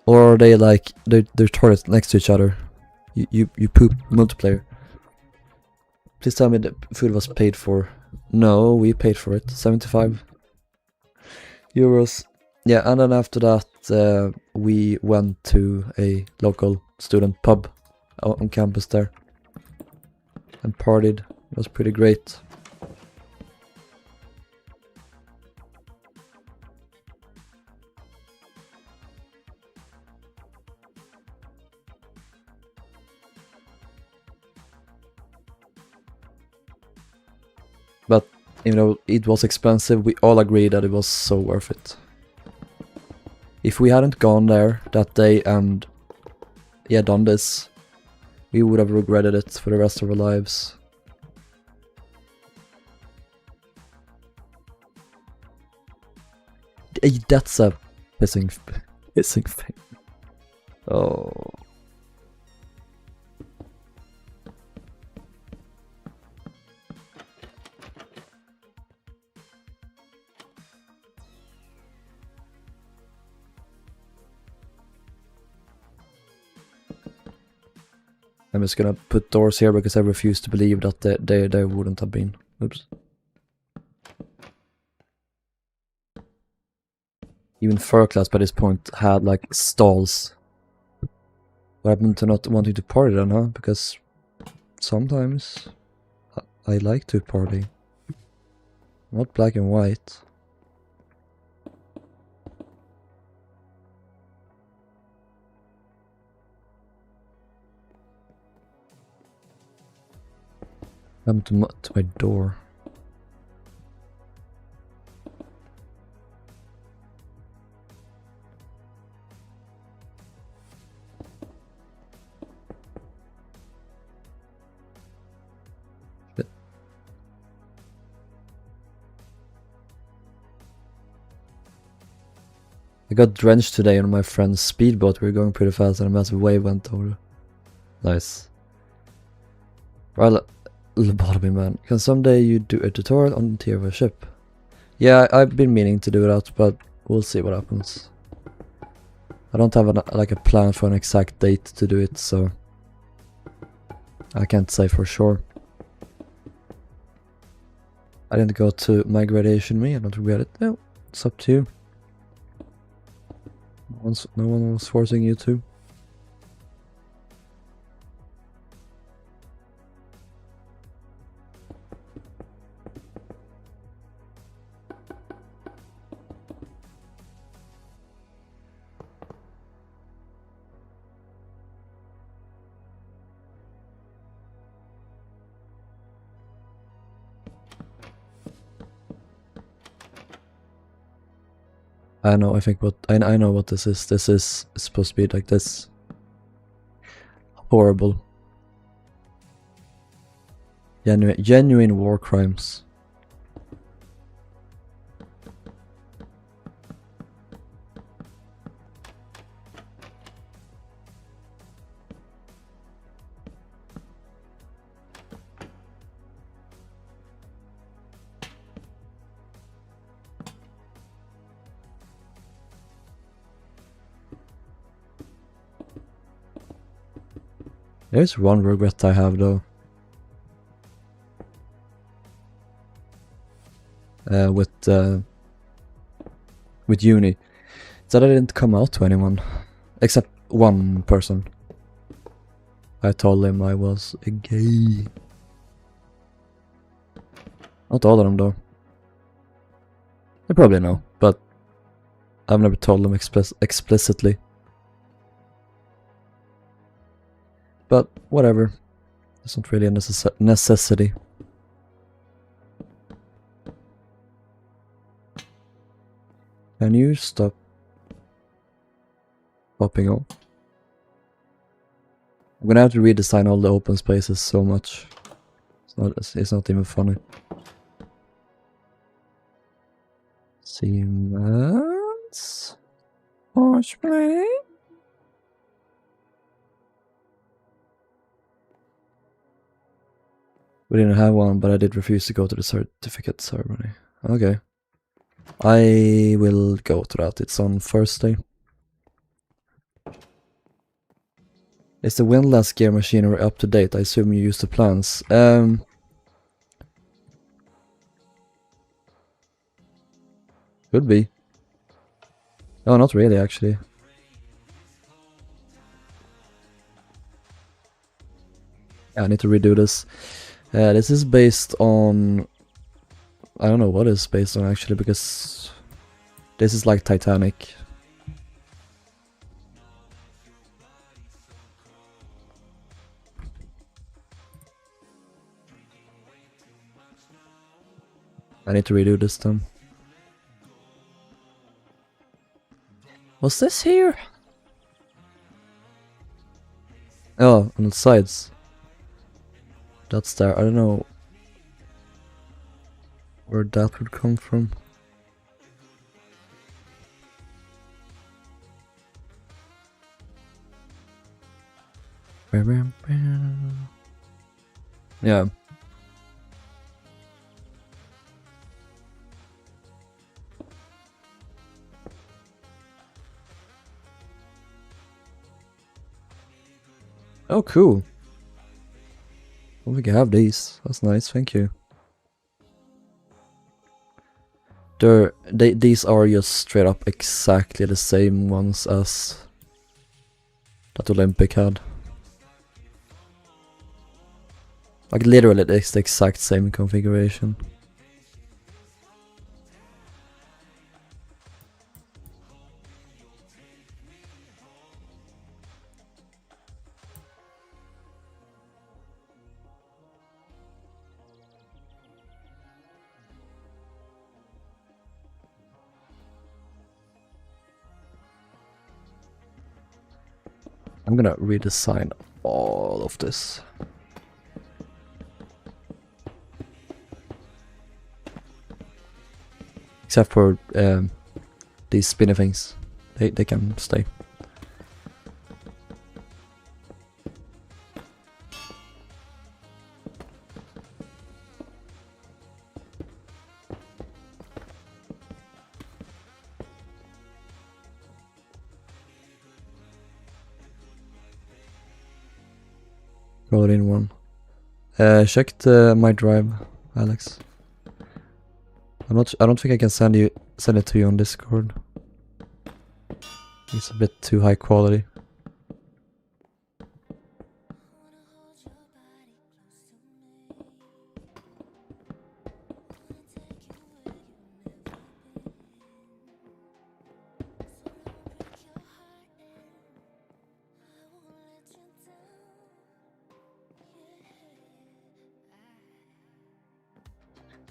or are they like they're toilets next to each other? You poop multiplayer. Please tell me the food was paid for. No, we paid for it. 75 euros. Yeah, and then after that we went to a local student pub out on campus there and partied. It was pretty great. But even though it was expensive, we all agreed that it was so worth it. If we hadn't gone there that day and done this, we would have regretted it for the rest of our lives. That's a pissing thing. Oh. I'm just gonna put doors here because I refuse to believe that they wouldn't have been. Oops. Even third class by this point had like stalls. What happened to not wanting to party then, huh? Because sometimes I like to party. Not black and white. Come to my door. Shit. I got drenched today on my friend's speedboat. We were going pretty fast and a massive wave went over. Nice. Well, lobotomy man. Can someday you do a tutorial on the tier of a ship? Yeah, I've been meaning to do that, but we'll see what happens. I don't have like a plan for an exact date to do it, so I can't say for sure. I didn't go to my graduation, I don't regret it. No, it's up to you. No one was forcing you to. I know. I think I know what this is. This is supposed to be like this. Horrible. Genuine war crimes. There's one regret I have though. With uni. So that didn't come out to anyone. Except one person. I told him I was a gay. Not all of them though. They probably know, but I've never told them explicitly. But whatever. It's not really a necessity. Can you stop popping off? I'm gonna have to redesign all the open spaces so much. It's not even funny. Siemens horseplay. We didn't have one, but I did refuse to go to the certificate ceremony. Okay. I will go to that. It's on Thursday. Is the windlass gear machinery up to date? I assume you use the plans. Could be. No, not really, actually. Yeah, I need to redo this. This is based on... I don't know what it's based on, actually, because... This is like Titanic. I need to redo this then. What's this here? Oh, on the sides. That's there. I don't know where that would come from. Yeah. Oh, cool. I don't think I have these. That's nice, thank you. These are just straight up exactly the same ones as that Olympic had. Like literally it's the exact same configuration. I'm gonna redesign all of this. Except for these spinny things. They can stay. Roll it in one. Check my drive, Alex. I don't think I can send it to you on Discord. It's a bit too high quality.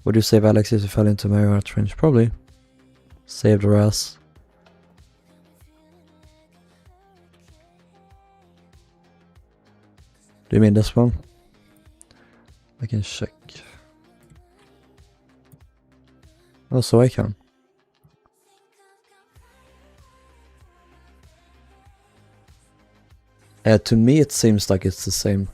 Would you save Alex if you fell into Mariana Trench? Probably. Saved her ass. Do you mean this one? I can check. Oh, so I can. To me it seems like it's the same.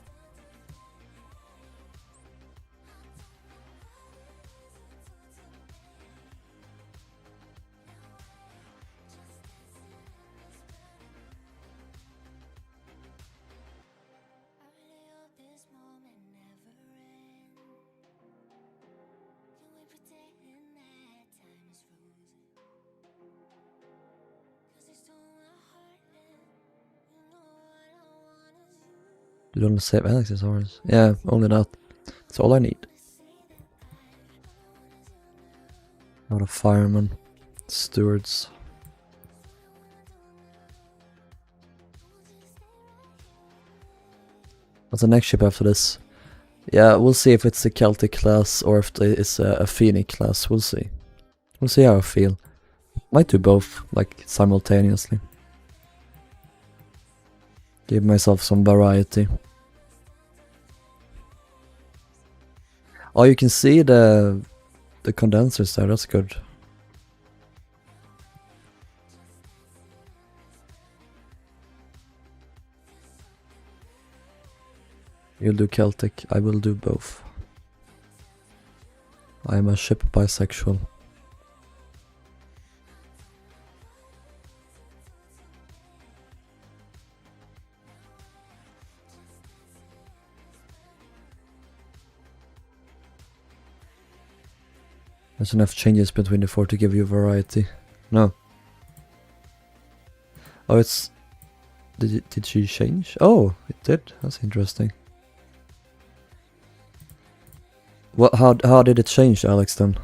You don't save accessories. Yeah, only that. That's all I need. Not a fireman. Stewards. What's the next ship after this? Yeah, we'll see if it's a Celtic class or if it's a Phoenix class. We'll see. We'll see how I feel. Might do both, like, simultaneously. Give myself some variety. Oh, you can see the condensers there, that's good. You'll do Celtic, I will do both. I am a ship bisexual. There's enough changes between the four to give you variety. No. Oh, it's... Did she change? Oh, it did. That's interesting. What? How did it change, Alex, then?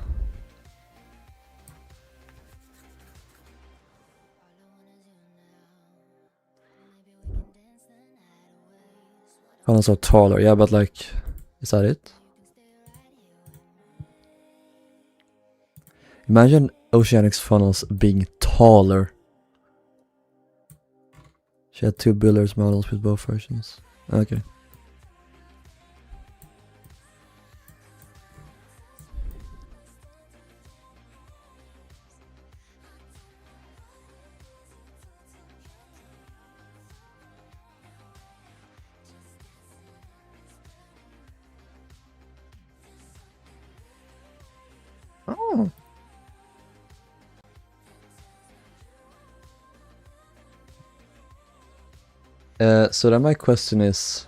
Funnels are taller, yeah, but like... Is that it? Imagine Oceanic's funnels being taller. She had 2 builders models with both versions. Okay. Oh. So then my question is,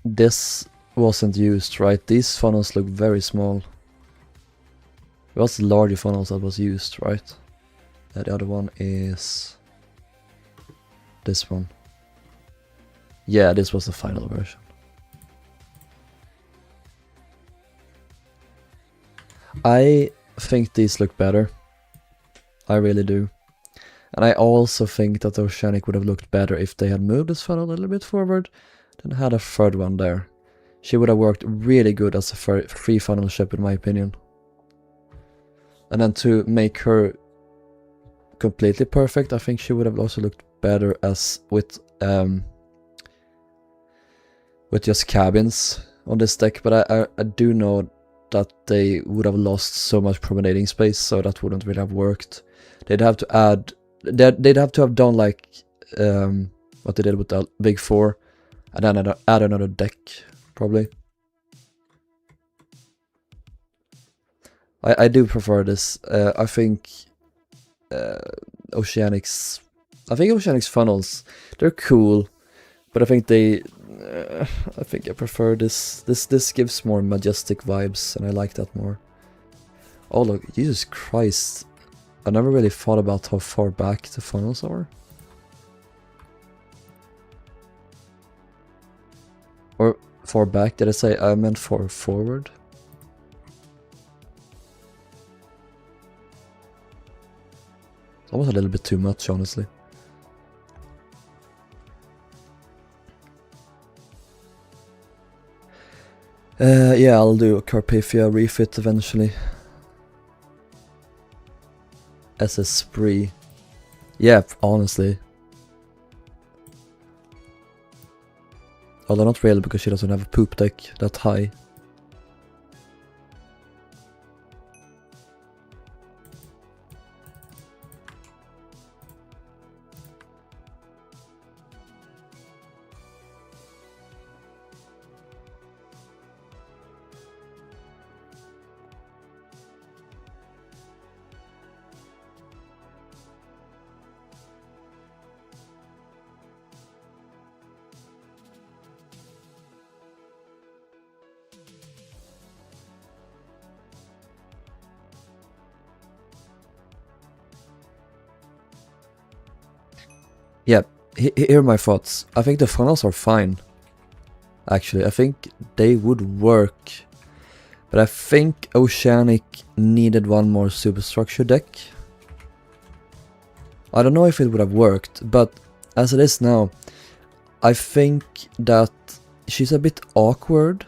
this wasn't used, right? These funnels look very small. It was the larger funnels that was used, right? The other one is this one. Yeah, this was the final version. I think these look better. I really do. And I also think that Oceanic would have looked better if they had moved this funnel a little bit forward, then had a third one there. She would have worked really good as a free funnel ship, in my opinion. And then to make her completely perfect, I think she would have also looked better as with just cabins on this deck. But I do know that they would have lost so much promenading space, so that wouldn't really have worked. They'd have to add... They'd have to have done like what they did with the Big Four, and then add another deck, probably. I do prefer this. I think Oceanic's funnels, they're cool, but I think I prefer this. This gives more majestic vibes, and I like that more. Oh look, Jesus Christ. I never really thought about how far back the funnels are. Or far back, did I say? I meant far forward. It's almost a little bit too much, honestly. Yeah, I'll do a Carpathia refit eventually. SS Spree. Yeah, honestly. Although not really, because she doesn't have a poop deck that high. Yeah, here are my thoughts. I think the funnels are fine. Actually, I think they would work. But I think Oceanic needed one more superstructure deck. I don't know if it would have worked, but as it is now, I think that she's a bit awkward.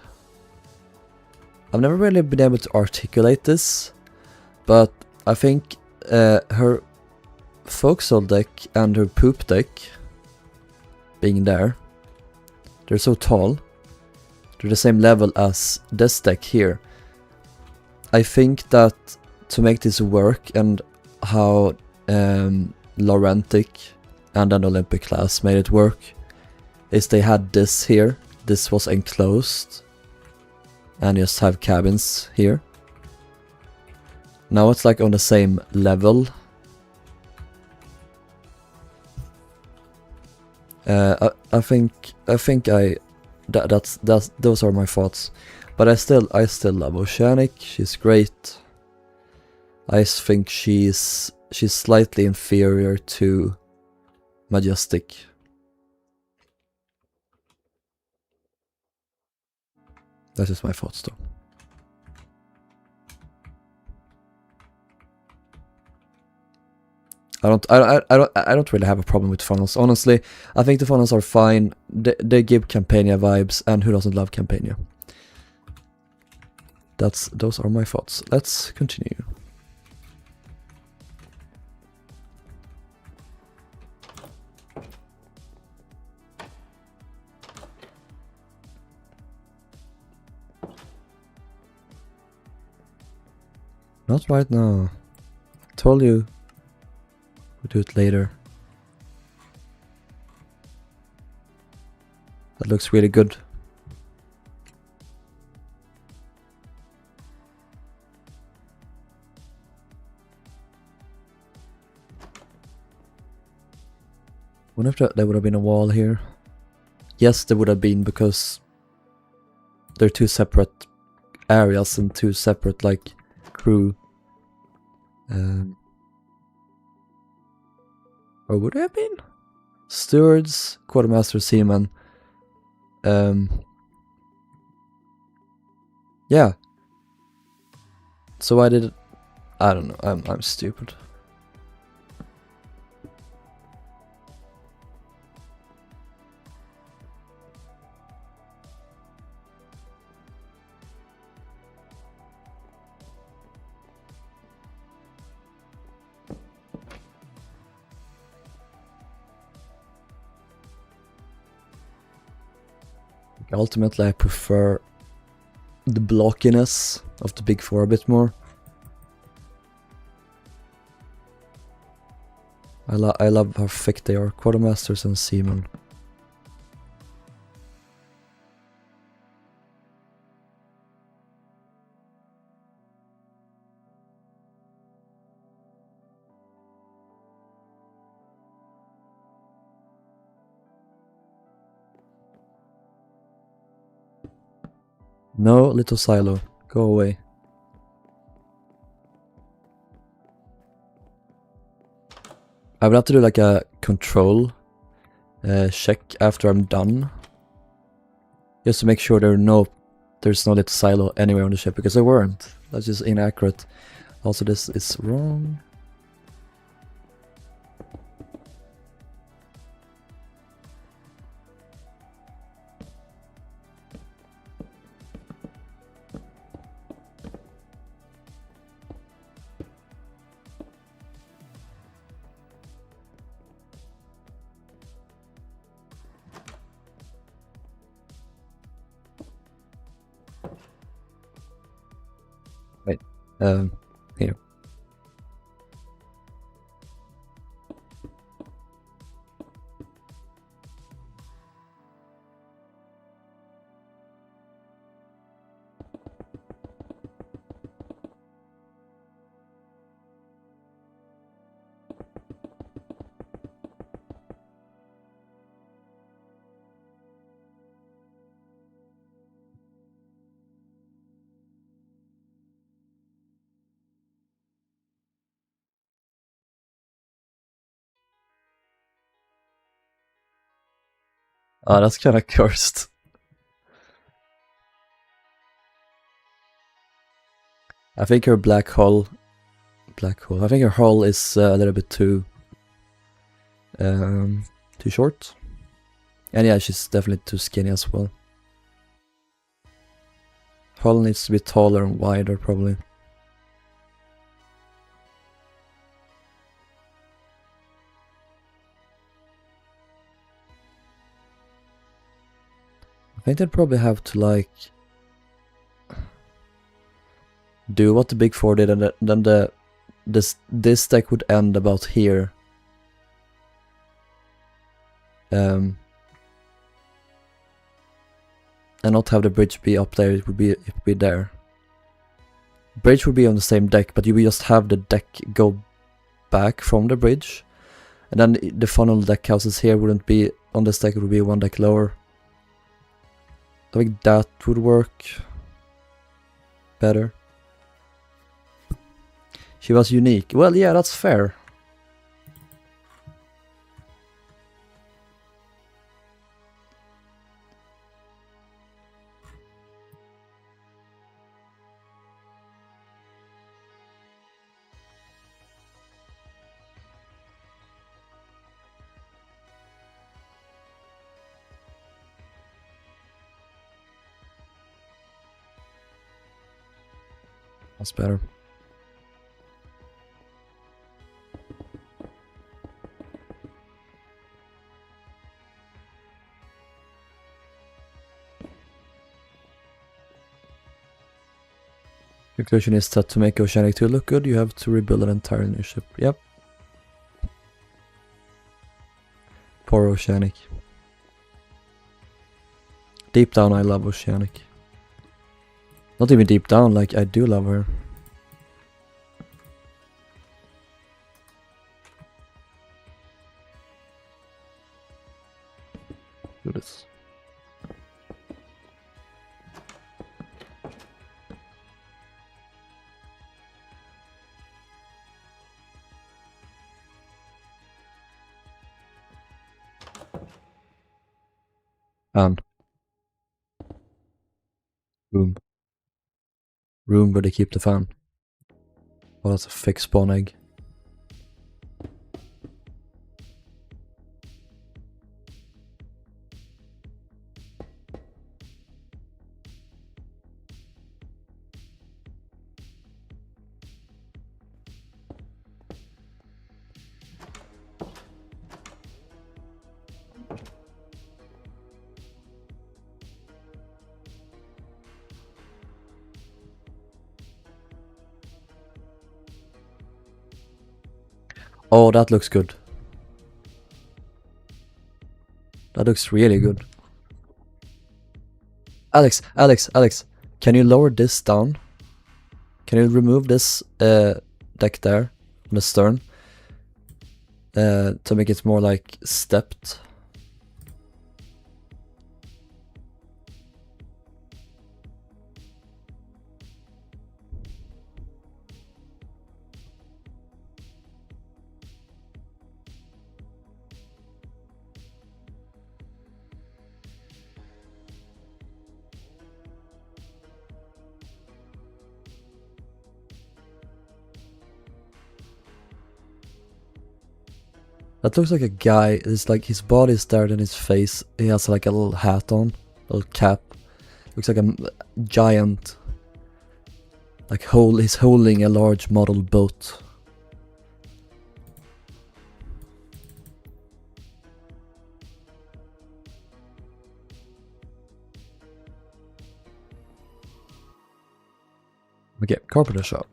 I've never really been able to articulate this, but I think her forecastle deck and her poop deck being there, they're so tall, they're the same level as this deck here. I think that to make this work, and how Laurentic and an Olympic class made it work, is they had this here, this was enclosed, and just have cabins here. Now it's like on the same level. I think those are my thoughts. But I still love Oceanic. She's great. I think she's slightly inferior to Majestic. That's just my thoughts, though. I don't really have a problem with funnels. Honestly, I think the funnels are fine. They give Campania vibes, and who doesn't love Campania? Those are my thoughts. Let's continue. Not right now. Told you. We'll do it later. That looks really good. Wonder if there would have been a wall here. Yes, there would have been, because they're two separate areas and two separate, like, crew. Or would it have been? Stewards, quartermaster, seaman. Yeah. So I did. I don't know. I'm stupid. Ultimately, I prefer the blockiness of the big four a bit more. I love how thick they are, quartermasters and seamen. No, little silo. Go away. I will have to do like a control check after I'm done. Just to make sure there's no little silo anywhere on the ship, because there weren't. That's just inaccurate. Also, this is wrong. Wait, here. Oh, that's kind of cursed. I think her black hole. I think her hull is a little bit too short. And yeah, she's definitely too skinny as well. Hull needs to be taller and wider, probably. I think they'd probably have to like do what the Big Four did, and then this deck would end about here. And not have the bridge be up there. It would be there. Bridge would be on the same deck, but you would just have the deck go back from the bridge, and then the funnel deck houses here wouldn't be on this deck. It would be one deck lower. I think that would work better. She was unique. Well, yeah, that's fair. That's better. Conclusion is that to make Oceanic 2 look good, you have to rebuild an entire new ship. Yep. Poor Oceanic. Deep down, I love Oceanic. Not even deep down, like, I do love her. Do this. Fan. Room. Room where they keep the fan. Oh, that's a fixed spawn egg. Oh, that looks good. That looks really good. Alex, can you lower this down? Can you remove this deck there on the stern to make it more like stepped? That looks like a guy. It's like his body is there and his face. He has like a little hat on, a little cap. Looks like a giant. Like he's holding a large model boat. Okay, carpenter shop.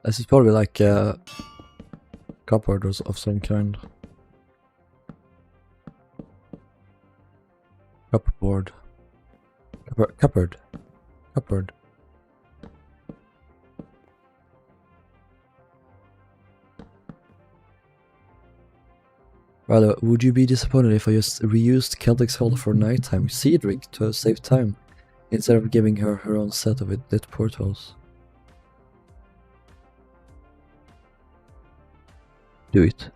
This is probably like a cupboard of some kind. Cupboard. Cupboard. Cupboard. Rather, would you be disappointed if I just reused Celtic's Hall for nighttime Cedric to save time, instead of giving her her own set of lit portals? Do it.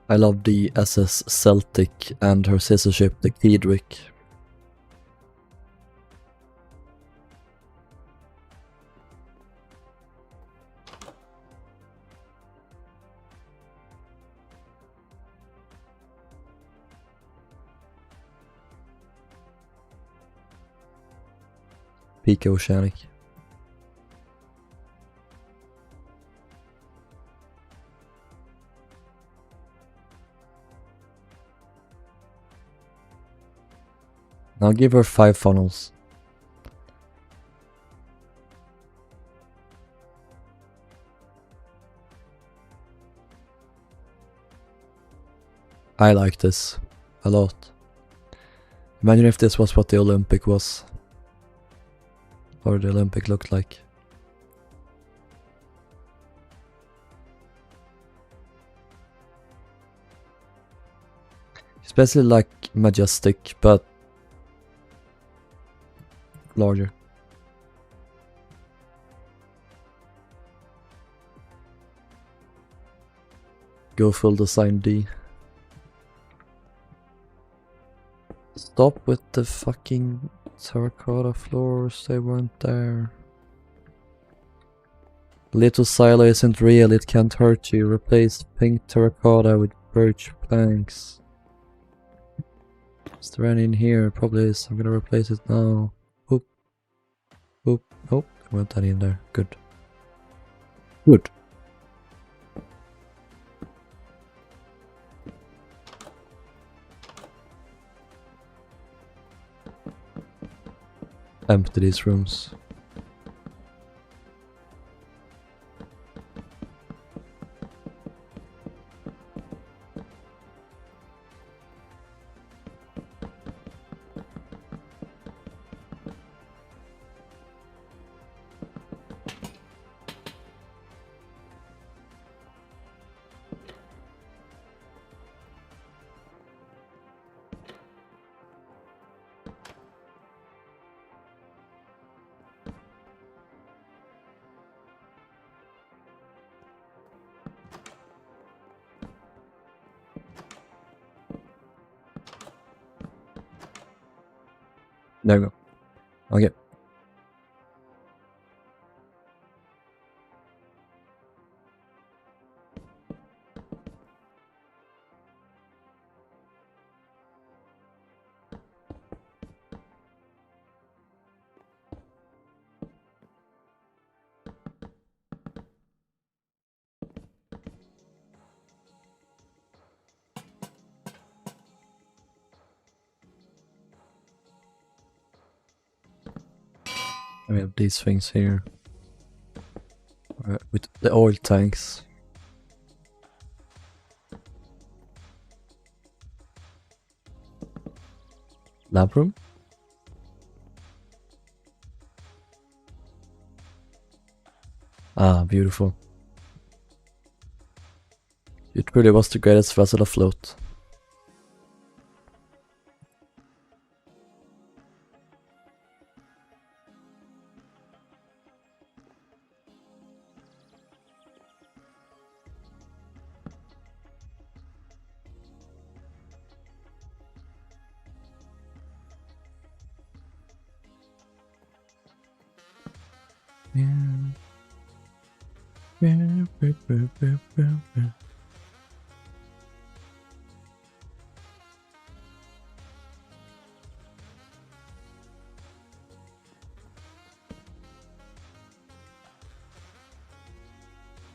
I love the SS Celtic and her sister ship, the Cedric. Peak Oceanic. I'll give her 5 funnels. I like this a lot. Imagine if this was what the Olympic was. Or the Olympic looked like. It's basically like Majestic, but larger. Go full design D. Stop with the fucking terracotta floors, they weren't there. Little silo isn't real, it can't hurt you. Replace pink terracotta with birch planks. Is there any in here? Probably is. I'm gonna replace it now. Oop. Oop. Oh, there weren't any in there. Good. Good. Empty these rooms. There we go. Okay. We have these things here. With the oil tanks. Lab room? Ah, beautiful. It really was the greatest vessel afloat.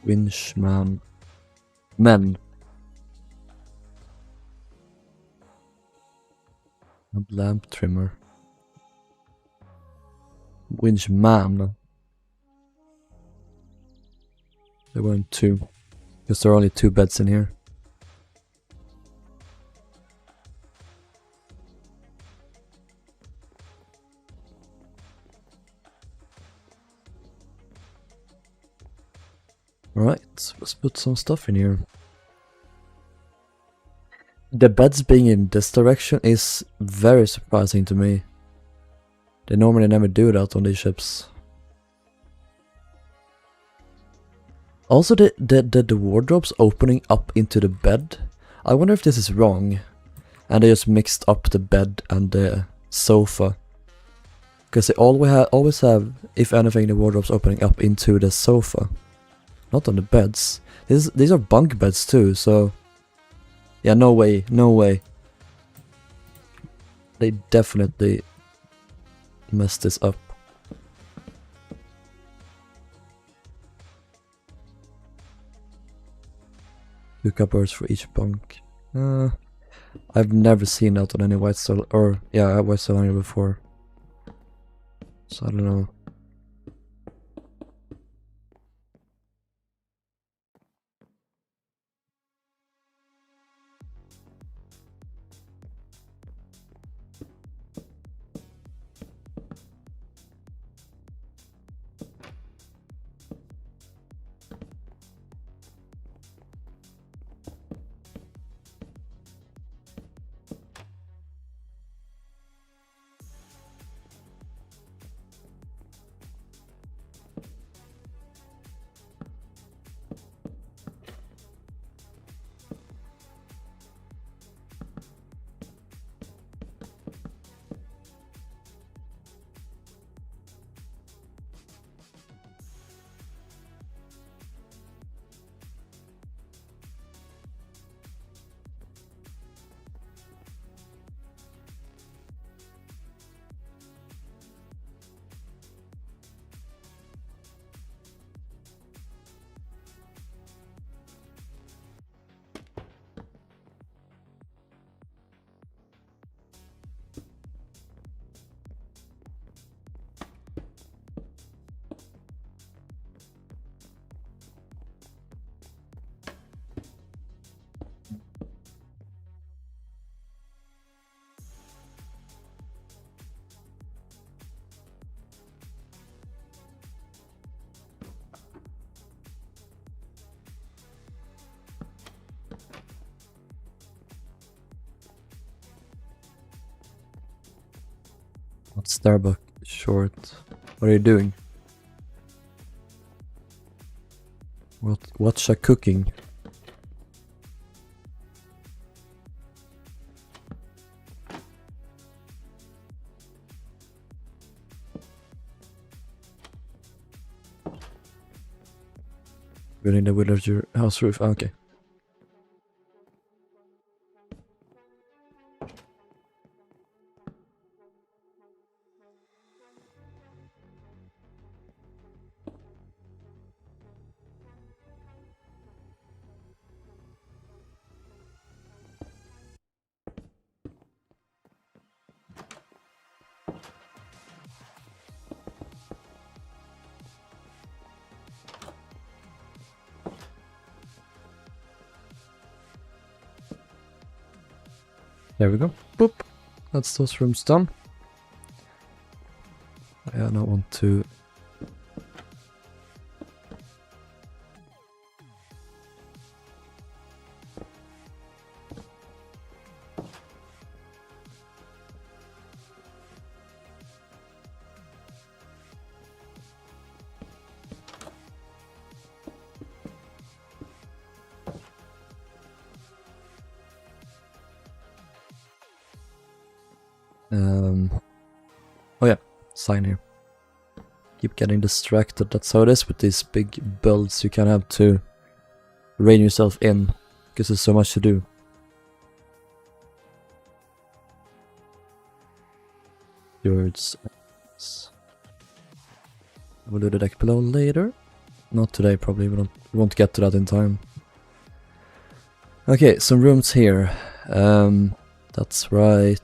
Winchman. Men. A lamp trimmer. Winch man. There weren't two. Because there are only 2 beds in here. Right, let's put some stuff in here. The beds being in this direction is very surprising to me. They normally never do that on these ships. Also, the wardrobes opening up into the bed. I wonder if this is wrong. And they just mixed up the bed and the sofa. Because they always have, if anything, the wardrobes opening up into the sofa. Not on the beds. These are bunk beds too, so... Yeah, no way, no way. They definitely messed this up. 2 cupboards for each bunk. I've never seen that on any White Star, or yeah, White Star Liner before. So I don't know. Starbucks short. What are you doing? What's a cooking? Building the villager house roof. Okay. There we go. Boop. That's those rooms done. I now want to... Oh yeah, sign here. Keep getting distracted. That's how it is with these big builds. You kind of have to rein yourself in because there's so much to do. Yours. We'll do the deck below later. Not today, probably. We won't get to that in time. Okay, some rooms here. That's right.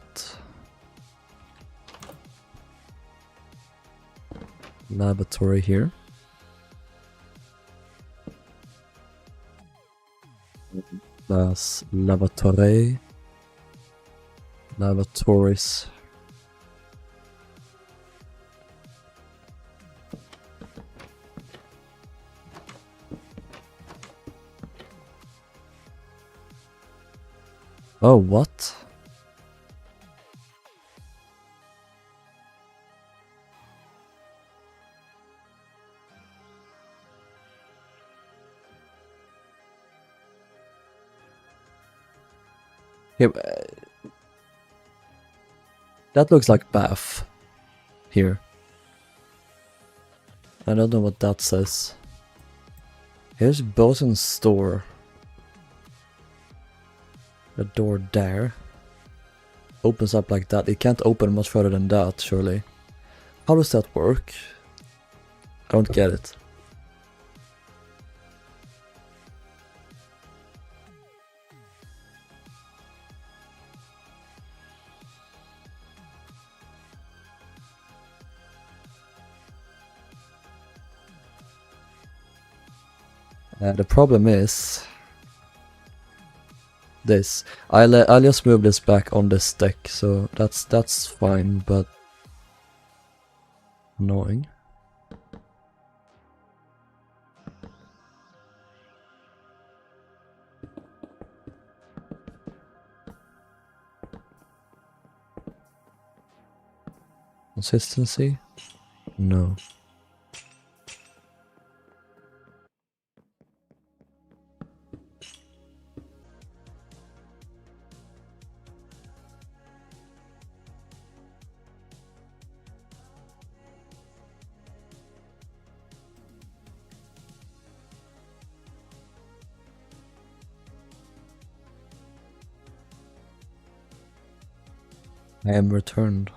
lavatory here. That's lavatory. Lavatories. Oh, what? Here, that looks like bath here. I don't know what that says. Here's Bosun's store. The door there opens up like that. It can't open much further than that, surely. How does that work? I don't get it. The problem is this. I'll just move this back on this deck, so that's fine, but annoying. Consistency? No. I am returned.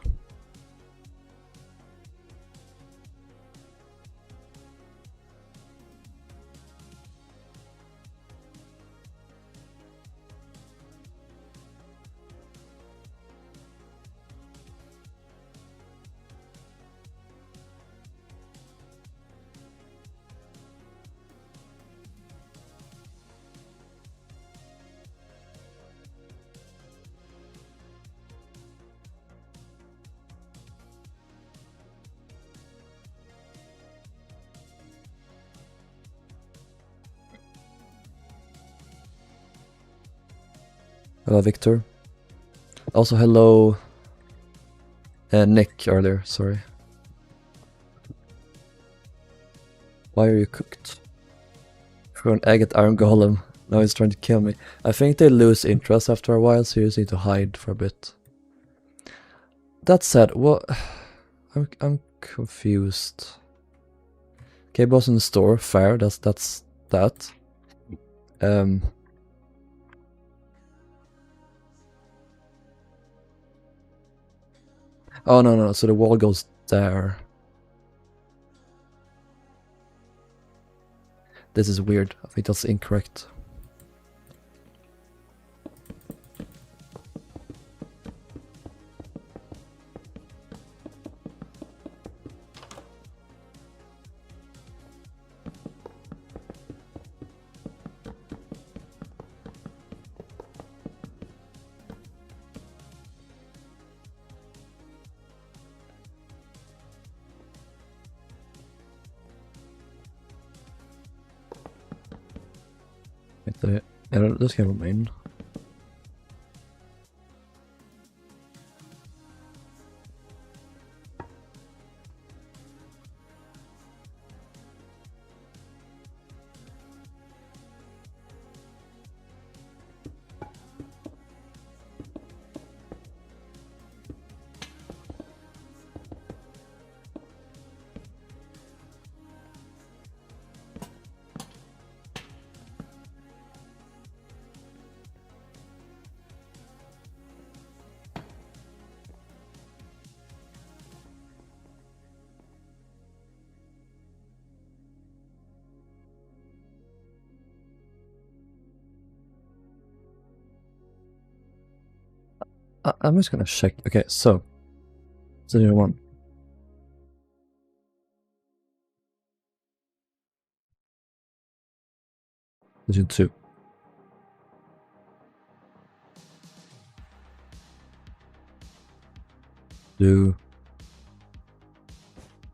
Hello, Victor. Also, hello, Nick earlier, sorry. Why are you cooked? For an egg at Iron Golem. Now he's trying to kill me. I think they lose interest after a while, so you just need to hide for a bit. That said, what? I'm confused. Okay, boss in the store, fair. That's that. Oh no, so the wall goes there. This is weird. I think that's incorrect. This can remain. I'm just gonna check. Okay, so 01. Position 2. Do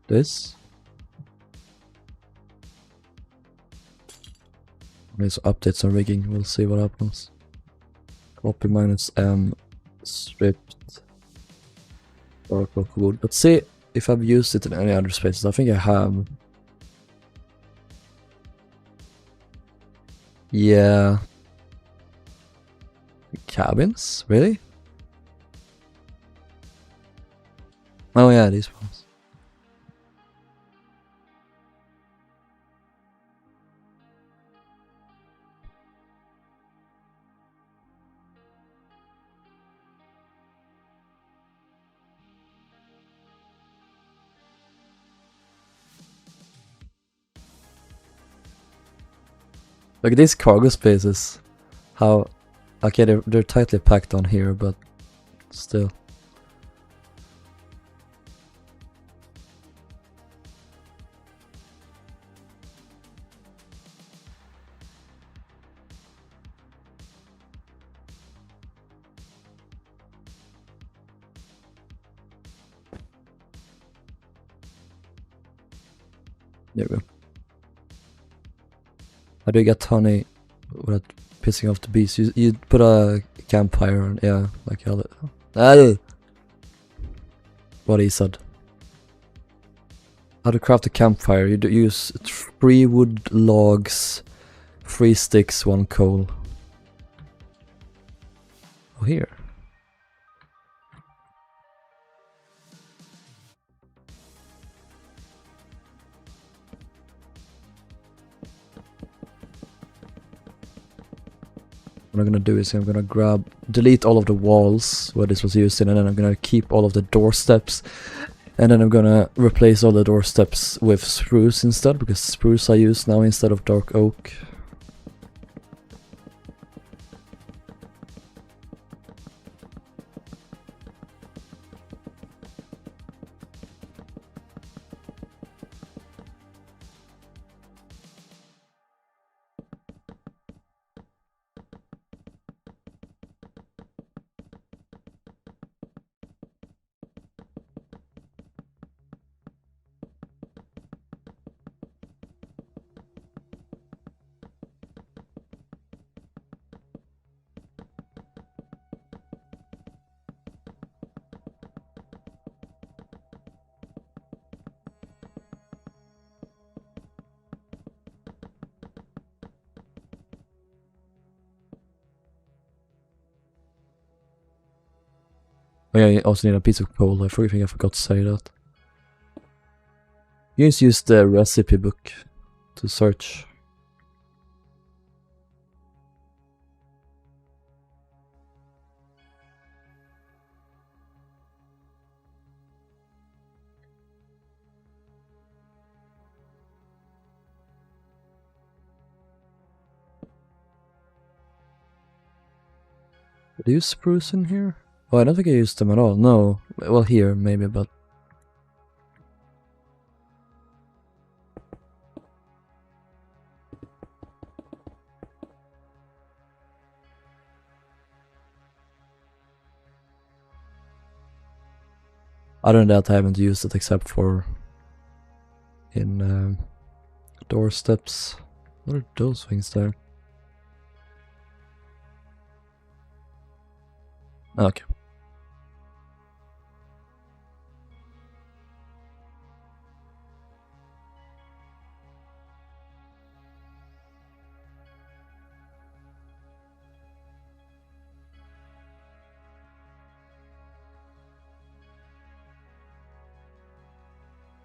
this. Let's update some rigging, we'll see what happens. Copy -M stripped dark oak wood. Let's see if I've used it in any other spaces. I think I have. Yeah. Cabins? Really? Oh yeah, these ones. Like these cargo spaces, how, okay, they're tightly packed on here, but still. There we go. How do you get honey without pissing off the bees? You put a campfire on, yeah, like what he said. How to craft a campfire? You use 3 wood logs, 3 sticks, 1 coal. Oh, here. What I'm gonna do is I'm gonna delete all of the walls where this was used in, and then I'm gonna keep all of the doorsteps, and then I'm gonna replace all the doorsteps with spruce instead, because spruce I use now instead of dark oak. Oh yeah, you also need a piece of coal. I think I forgot to say that. You just use the recipe book to search. Did I use spruce in here? Oh, I don't think I used them at all. No. Well, here, maybe, but... other than that, I haven't used it except for... in doorsteps. What are those things there? Okay.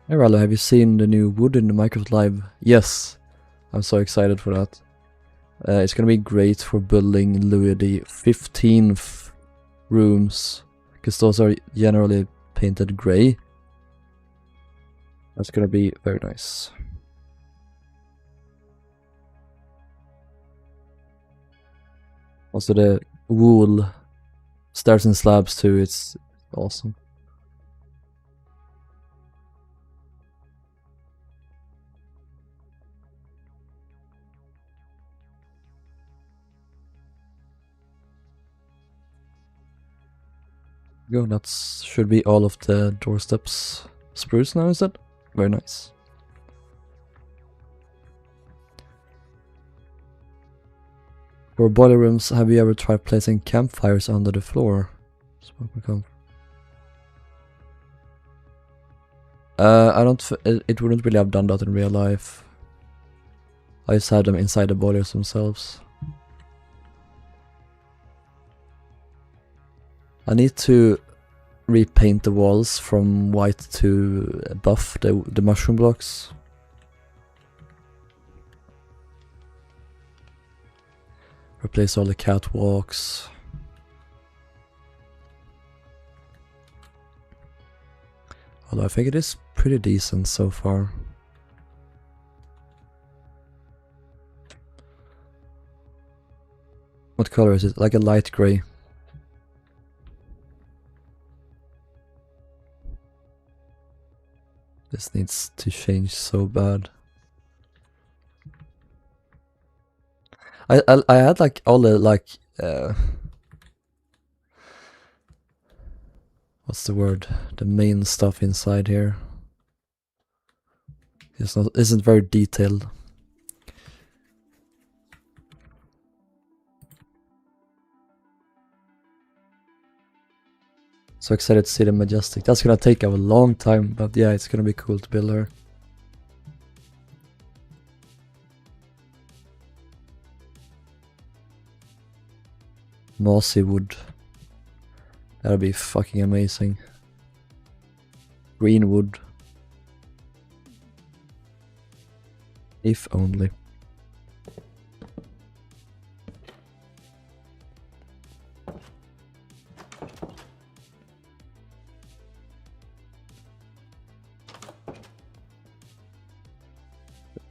Hey Rilhon, have you seen the new wood in the Minecraft Live? Yes, I'm so excited for that. It's gonna be great for building Louis the 15th rooms, because those are generally painted grey. That's gonna be very nice. Also the wool stairs and slabs too, it's awesome. Go, that should be all of the doorsteps spruce now, is it? Very nice. For boiler rooms, have you ever tried placing campfires under the floor? Smoke will come. I don't. It wouldn't really have done that in real life. I just had them inside the boilers themselves. I need to repaint the walls from white to buff, the mushroom blocks. Replace all the catwalks. Although I think it is pretty decent so far. What color is it? Like a light gray. This needs to change so bad. I had like all the what's the word? The main stuff inside here. Isn't very detailed. So excited to see the Majestic. That's gonna take a long time, but yeah, it's gonna be cool to build her. Mossy wood. That'll be fucking amazing. Green wood. If only.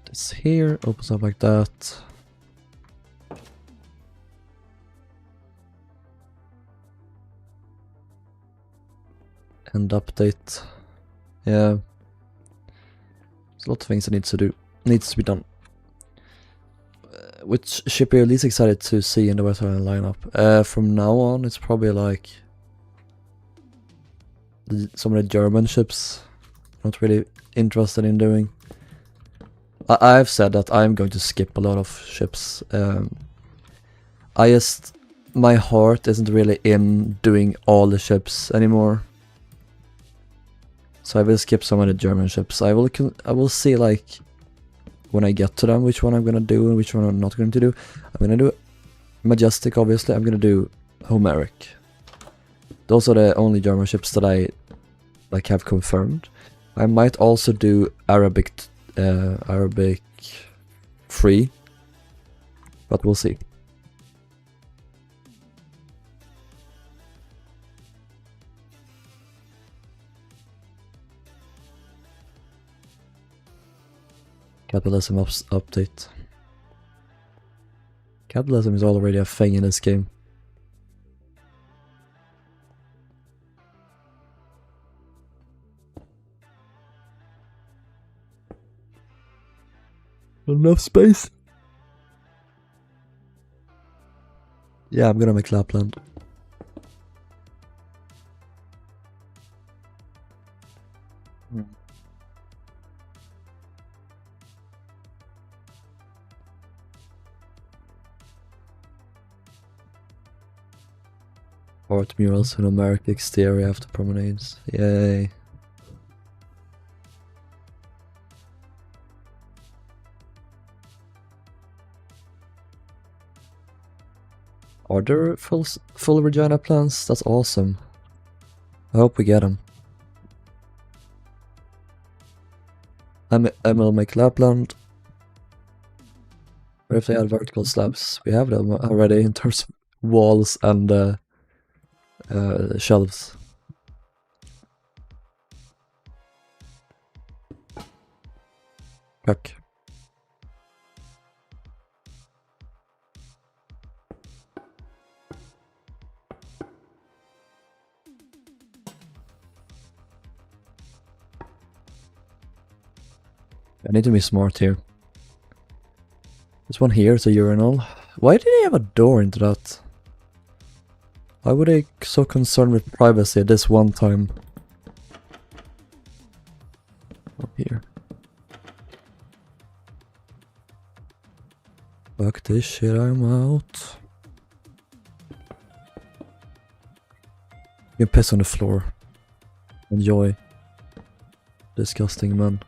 This here opens up like that. And update. Yeah. There's a lot of things that needs to be done. Which ship are you least excited to see in the West Island lineup? From now on, it's probably like some of the German ships. Not really interested in doing. I've said that I'm going to skip a lot of ships. My heart isn't really in doing all the ships anymore. So I will skip some of the German ships. I will see like when I get to them which one I'm gonna do and which one I'm not going to do. I'm gonna do Majestic, obviously. I'm gonna do Homeric. Those are the only German ships that I like have confirmed. I might also do Arabic 3, but we'll see. Capitalism update. Capitalism is already a thing in this game. Not enough space? Yeah, I'm gonna make Lapland. Art murals in American exterior after promenades. Yay. Are there full Regina plans? That's awesome. I hope we get them. I will make Lapland. What if they add vertical slabs? We have them already in terms of walls and shelves. Fuck. I need to be smart here. This one here is a urinal. Why did they have a door into that? Why were they so concerned with privacy this one time? Up here. Fuck this shit, I'm out. You can piss on the floor. Enjoy. Disgusting man.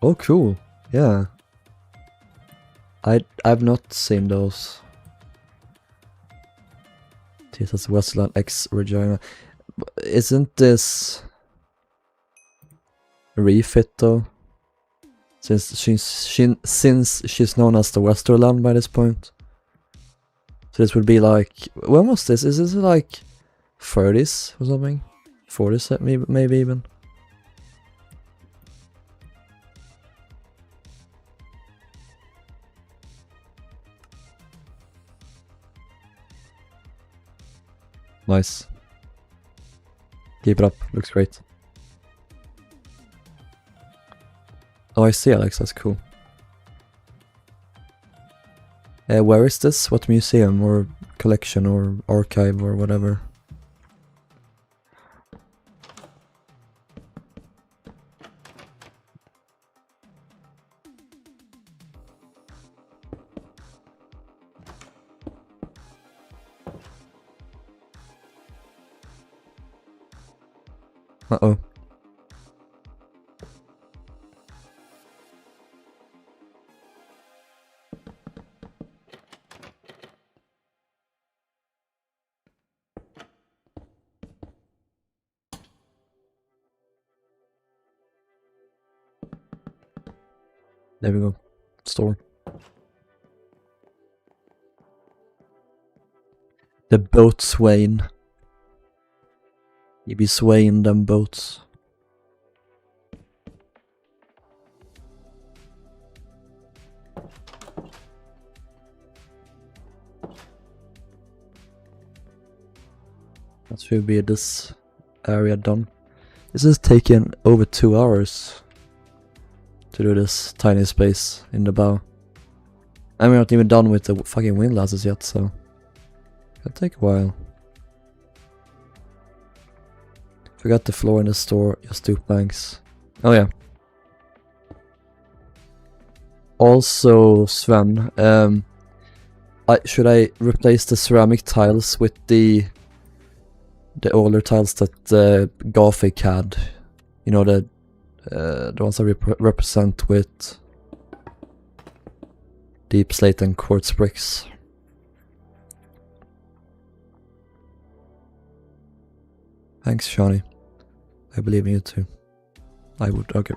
Oh, cool. Yeah. I've not seen those. Jesus Westland X Regina. Isn't this a refit though? Since she's known as the Westerland by this point. So this would be like, when was this? Is this like 30s or something? 40s maybe even. Nice. Keep it up, looks great. Oh, I see, Alex, that's cool. Where is this? What museum or collection or archive or whatever? Uh-oh. There we go. Store. The boat swaying. You be swaying them boats. That should be this area done. This is taking over 2 hours to do this tiny space in the bow. And we're not even done with the fucking windlasses yet, so it'll take a while. Forgot the floor in the store, your stoop banks. Oh yeah. Also, Sven, should I replace the ceramic tiles with the older tiles that Gothic had? You know, the ones that represent with deep slate and quartz bricks. Thanks, Shawnee. I believe in you too. I would, okay.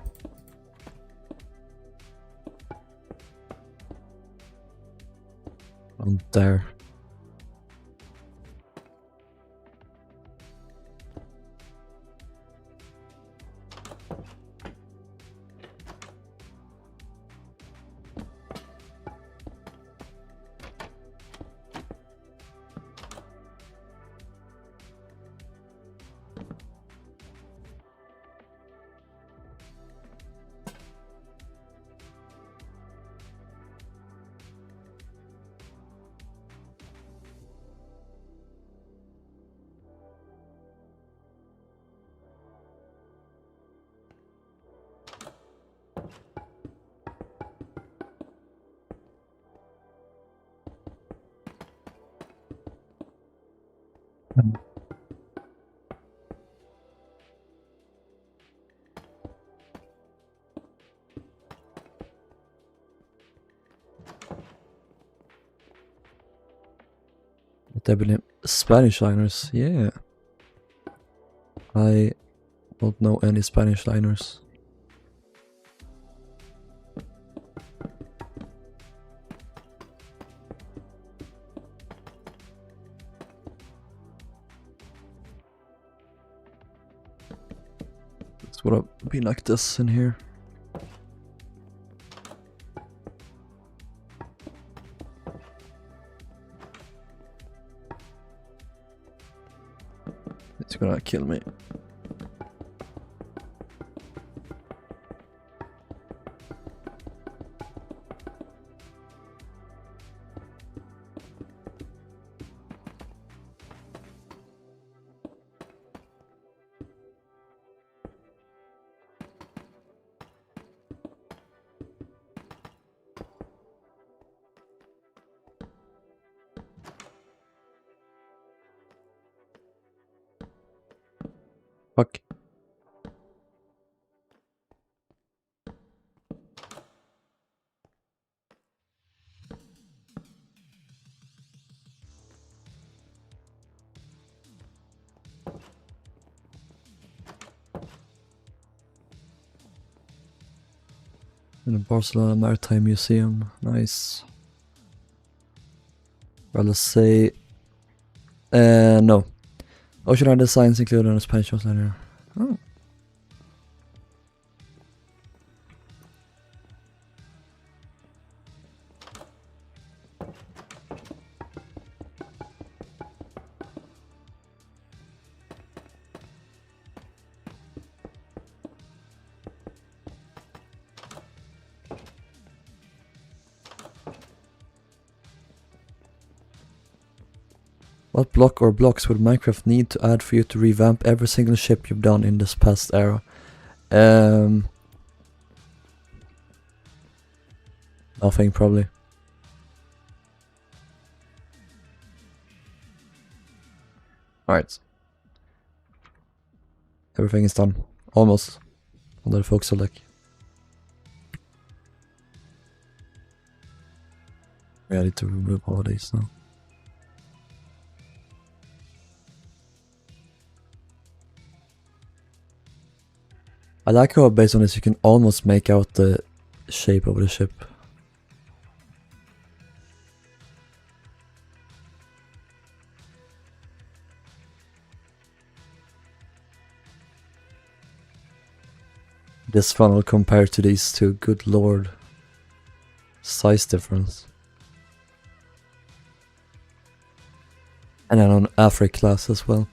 On there. There been Spanish liners, yeah. I don't know any Spanish liners. It's gonna be like this in here. It's gonna kill me. Fuck. In the Barcelona Maritime Museum. Nice. Well, let's say... no. Oceanic designs included on the Spanish liner. Oh. What block or blocks would Minecraft need to add for you to revamp every single ship you've done in this past era? Nothing, probably. Alright. Everything is done. Almost. Although the folks are like... Yeah, I need to remove all of these now. I like how based on this you can almost make out the shape of the ship. This funnel compared to these two, good lord. Size difference. And then on Africa class as well.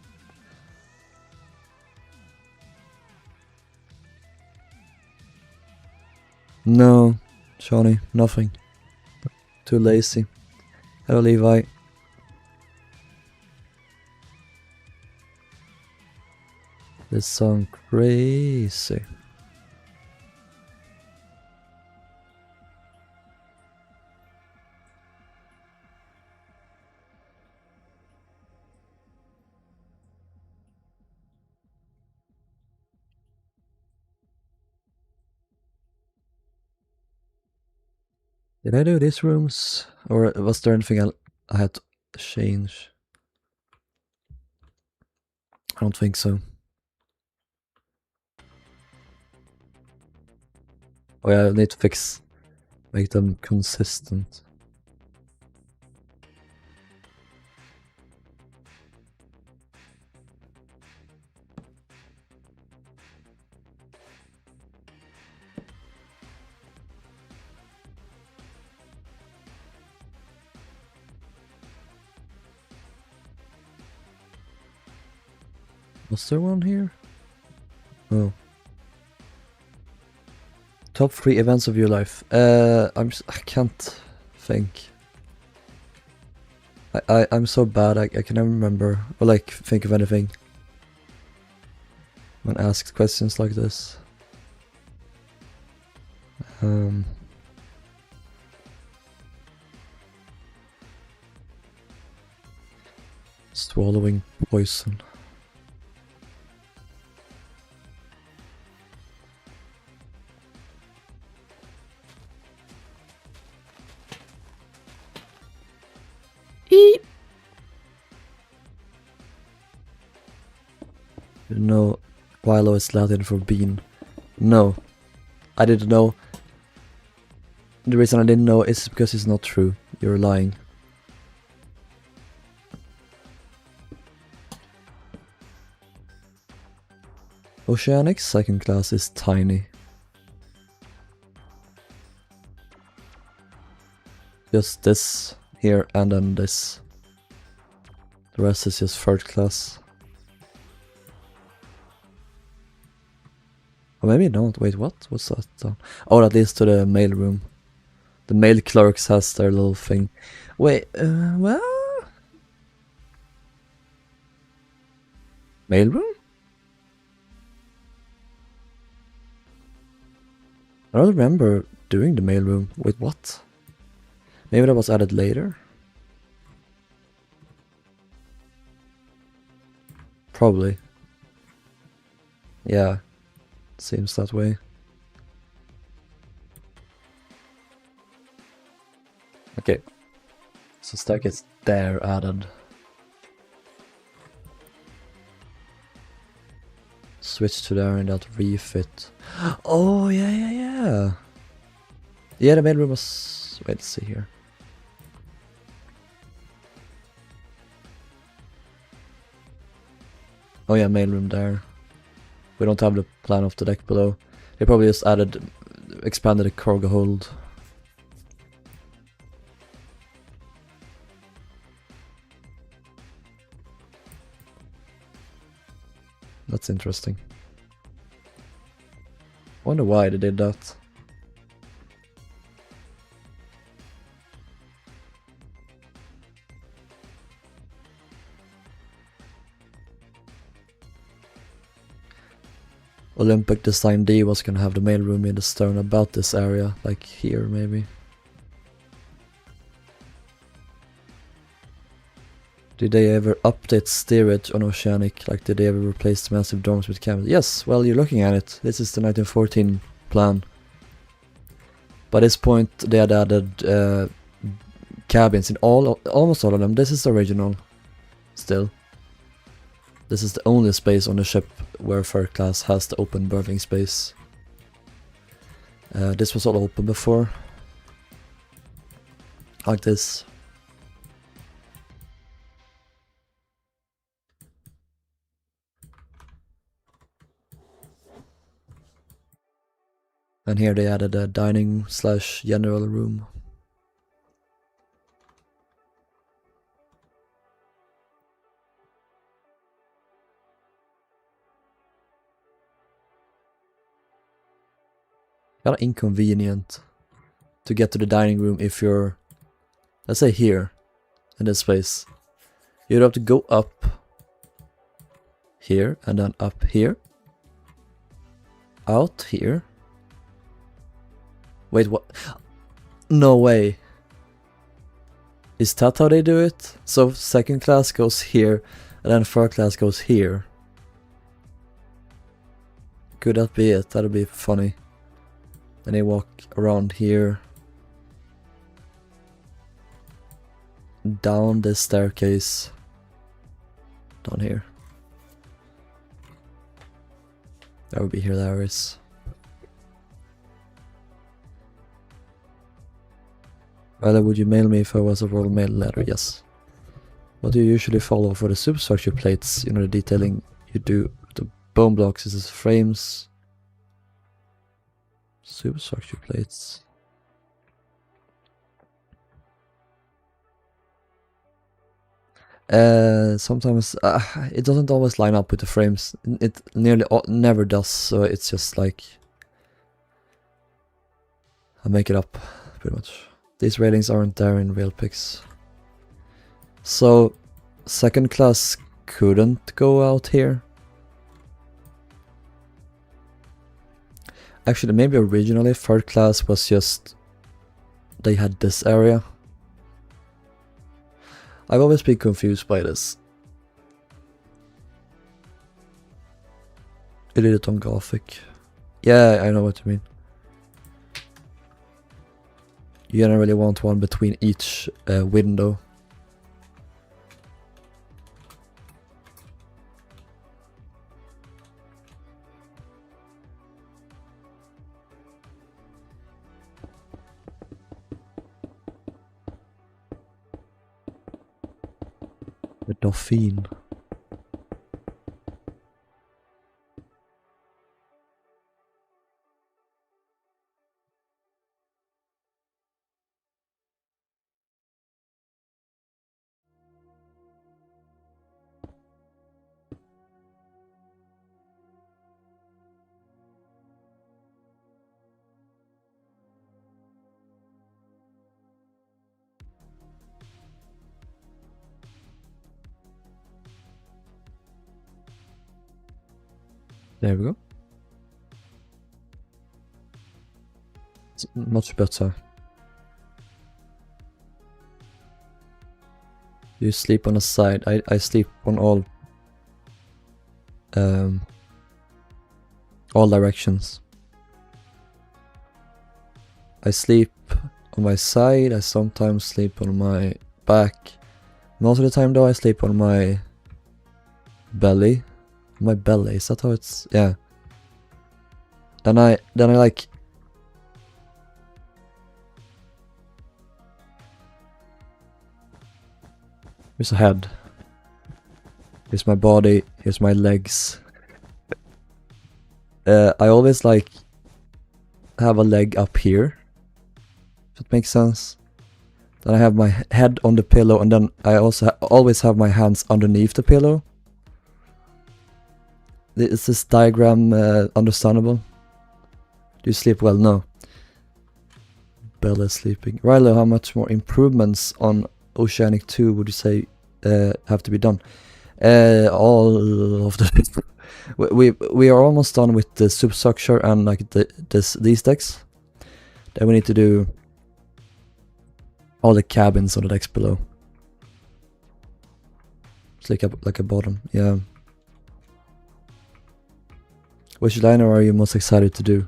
No, Shawnee, nothing. Too lazy. Hello, Levi. This song crazy. Did I do these rooms? Or was there anything I had to change? I don't think so. Oh yeah, I need to make them consistent. Was there one here? Oh. Top 3 events of your life. I can't think. I'm so bad. I can never remember or like think of anything when asked questions like this. Swallowing poison. You know, Philo is Latin for bean. No, I didn't know. The reason I didn't know is because it's not true. You're lying. Oceanic second class is tiny. Just this here and then this. The rest is just third class. Or maybe not. Wait, what? What's that? Oh, that leads to the mail room. The mail clerks has their little thing. Wait, well... Mail room? I don't remember doing the mail room. Wait, what? Maybe that was added later? Probably. Yeah, seems that way. Okay, so stack is there added. Switch to there and that refit. Oh, yeah. Yeah, the mailroom was... Wait, let's see here. Oh yeah, mailroom there. We don't have the plan of the deck below. They probably just expanded the cargo hold. That's interesting. Wonder why they did that. Olympic Design D was gonna have the mailroom in the stern about this area, like here maybe. Did they ever update steerage on Oceanic? Like, did they ever replace the massive dorms with cabins? Yes, well, you're looking at it. This is the 1914 plan. By this point, they had added cabins in almost all of them. This is the original, still. This is the only space on the ship where third class has the open berthing space. This was all open before. Like this. And here they added a dining / general room. Kind of inconvenient to get to the dining room if you're, let's say here, in this space. You'd have to go up here and then up here. Out here. Wait, what? No way. Is that how they do it? So second class goes here and then third class goes here. Could that be it? That'd be funny. Then they walk around here. Down this staircase. Down here. That would be hilarious. Rather, would you mail me if I was a Royal Mail letter? Yes. What do you usually follow for the superstructure plates? You know, the detailing you do with the bone blocks. Is this frames? Superstructure plates. Sometimes it doesn't always line up with the frames. It nearly never does, so it's just like I make it up, pretty much. These railings aren't there in real pics. So, second class couldn't go out here. Actually, maybe originally third class was just they had this area. I've always been confused by this. It did it on Gothic. Yeah, I know what you mean. You generally want one between each window. The Dauphine. There we go. It's much better. You sleep on the side. I sleep on all directions. I sleep on my side, I sometimes sleep on my back. Most of the time though I sleep on my belly. My belly, is that how it's... yeah. Then I like... here's a head. Here's my body, here's my legs. I always like have a leg up here. If it makes sense. Then I have my head on the pillow, and then I also always have my hands underneath the pillow. Is this diagram understandable? Do you sleep well? No. Bella is sleeping. Rilhon, how much more improvements on Oceanic 2 would you say have to be done? All of the... we are almost done with the substructure and like these decks. Then we need to do all the cabins on the decks below. It's like a bottom, yeah. Which liner are you most excited to do?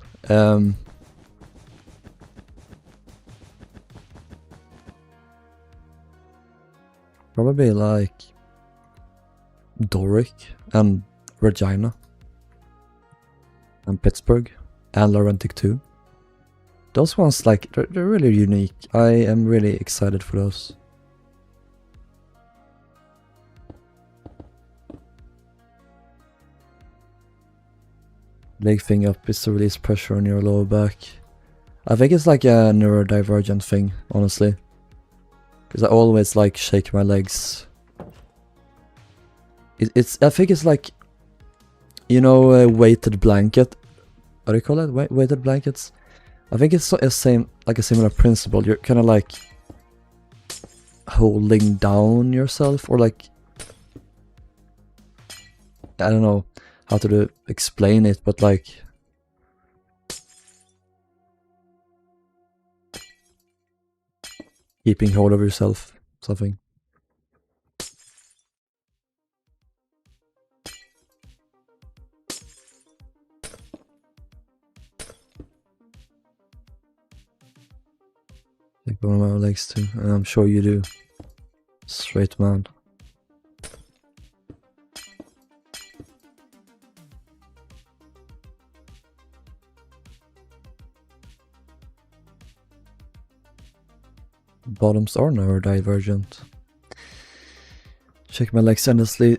Probably like Doric and Regina and Pittsburgh and Laurentic 2. Those ones, like, they're really unique. I am really excited for those. Leg thing up is to release pressure on your lower back. I think it's like a neurodivergent thing, honestly. Because I always like shake my legs. I think it's like, you know, a weighted blanket. What do you call it? Weighted blankets? I think it's a similar principle. You're kind of like holding down yourself, or like, I don't know how to explain it, but like keeping hold of yourself, something. Like one of my legs too, and I'm sure you do. Straight man. Bottoms are neurodivergent. Check my legs endlessly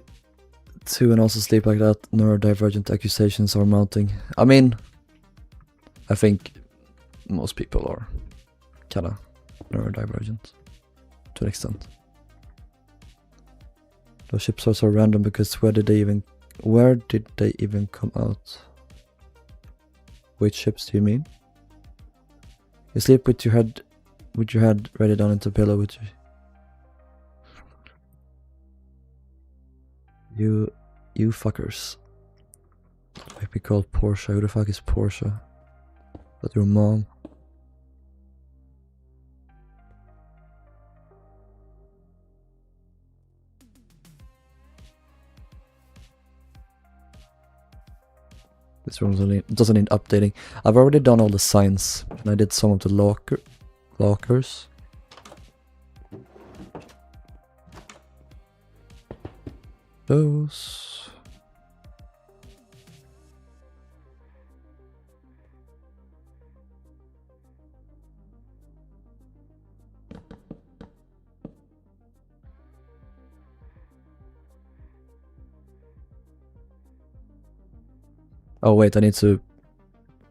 too, and also sleep like that. Neurodivergent accusations are mounting. I mean, I think most people are kinda neurodivergent to an extent. Those ships are so random because where did they even come out? Which ships do you mean? You sleep with your head ready down into the pillow with you. You fuckers. Might be called Porsche. Who the fuck is Porsche? That your mom? This room doesn't need updating. I've already done all the signs, and I did some of the lockers. Those. Oh wait, I need to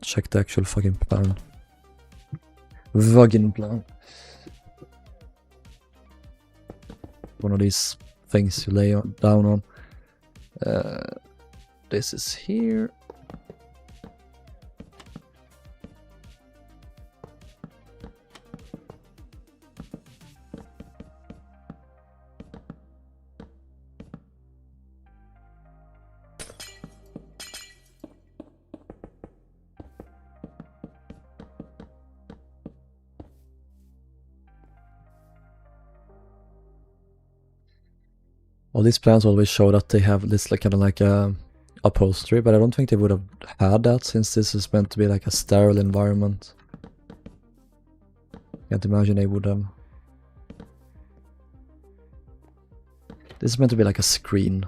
check the actual fucking plan. Fucking plan. One of these things you lay down on. This is here. All these plans always show that they have this like kind of like a upholstery, but I don't think they would have had that since this is meant to be like a sterile environment. Can't imagine they would have. This is meant to be like a screen.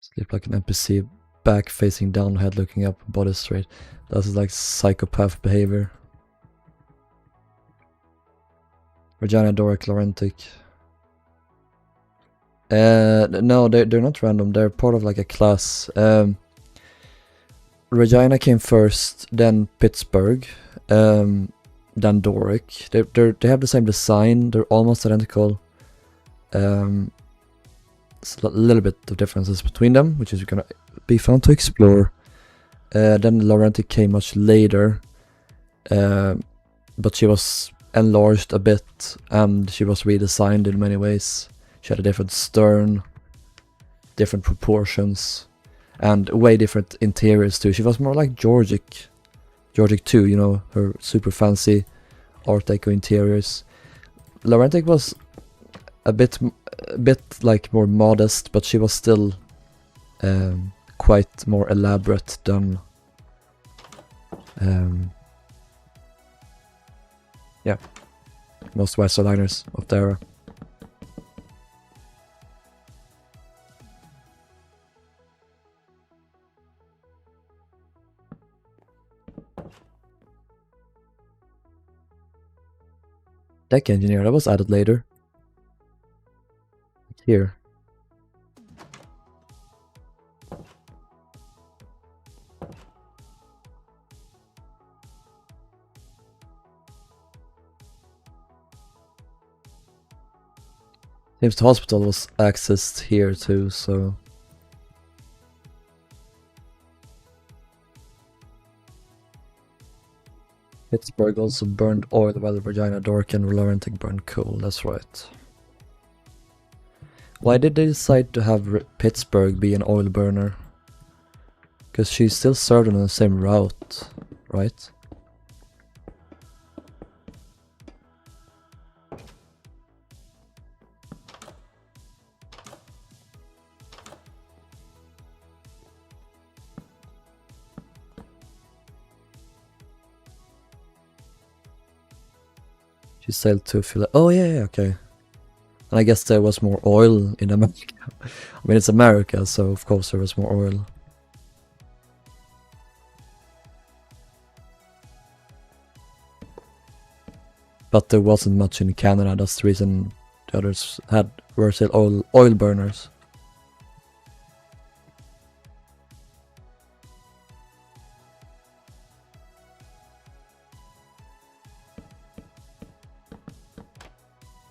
Sleep like an NPC, back facing down, head looking up, body straight. That is like psychopath behavior. Regina, Doric, Laurentic. No, they're not random. They're part of like a class. Regina came first, then Pittsburgh, then Doric. They have the same design. They're almost identical. It's a little bit of differences between them, which is gonna be fun to explore. Then Laurentic came much later, but she was enlarged a bit and she was redesigned in many ways. She had a different stern, different proportions, and way different interiors too. She was more like Georgic 2, you know, her super fancy Art Deco interiors. Laurentic was a bit like more modest, but she was still quite more elaborate than yeah, most Western liners of the era. Deck engineer, that was added later. Here. Seems the hospital was accessed here too, so... Pittsburgh also burned oil while Virginia, Doric and Laurentic burned coal, that's right. Why did they decide to have Pittsburgh be an oil burner? Because she still served on the same route, right? She sailed to Philadelphia. Oh yeah, okay. And I guess there was more oil in America. I mean, it's America, so of course there was more oil. But there wasn't much in Canada, that's the reason the others were still oil burners.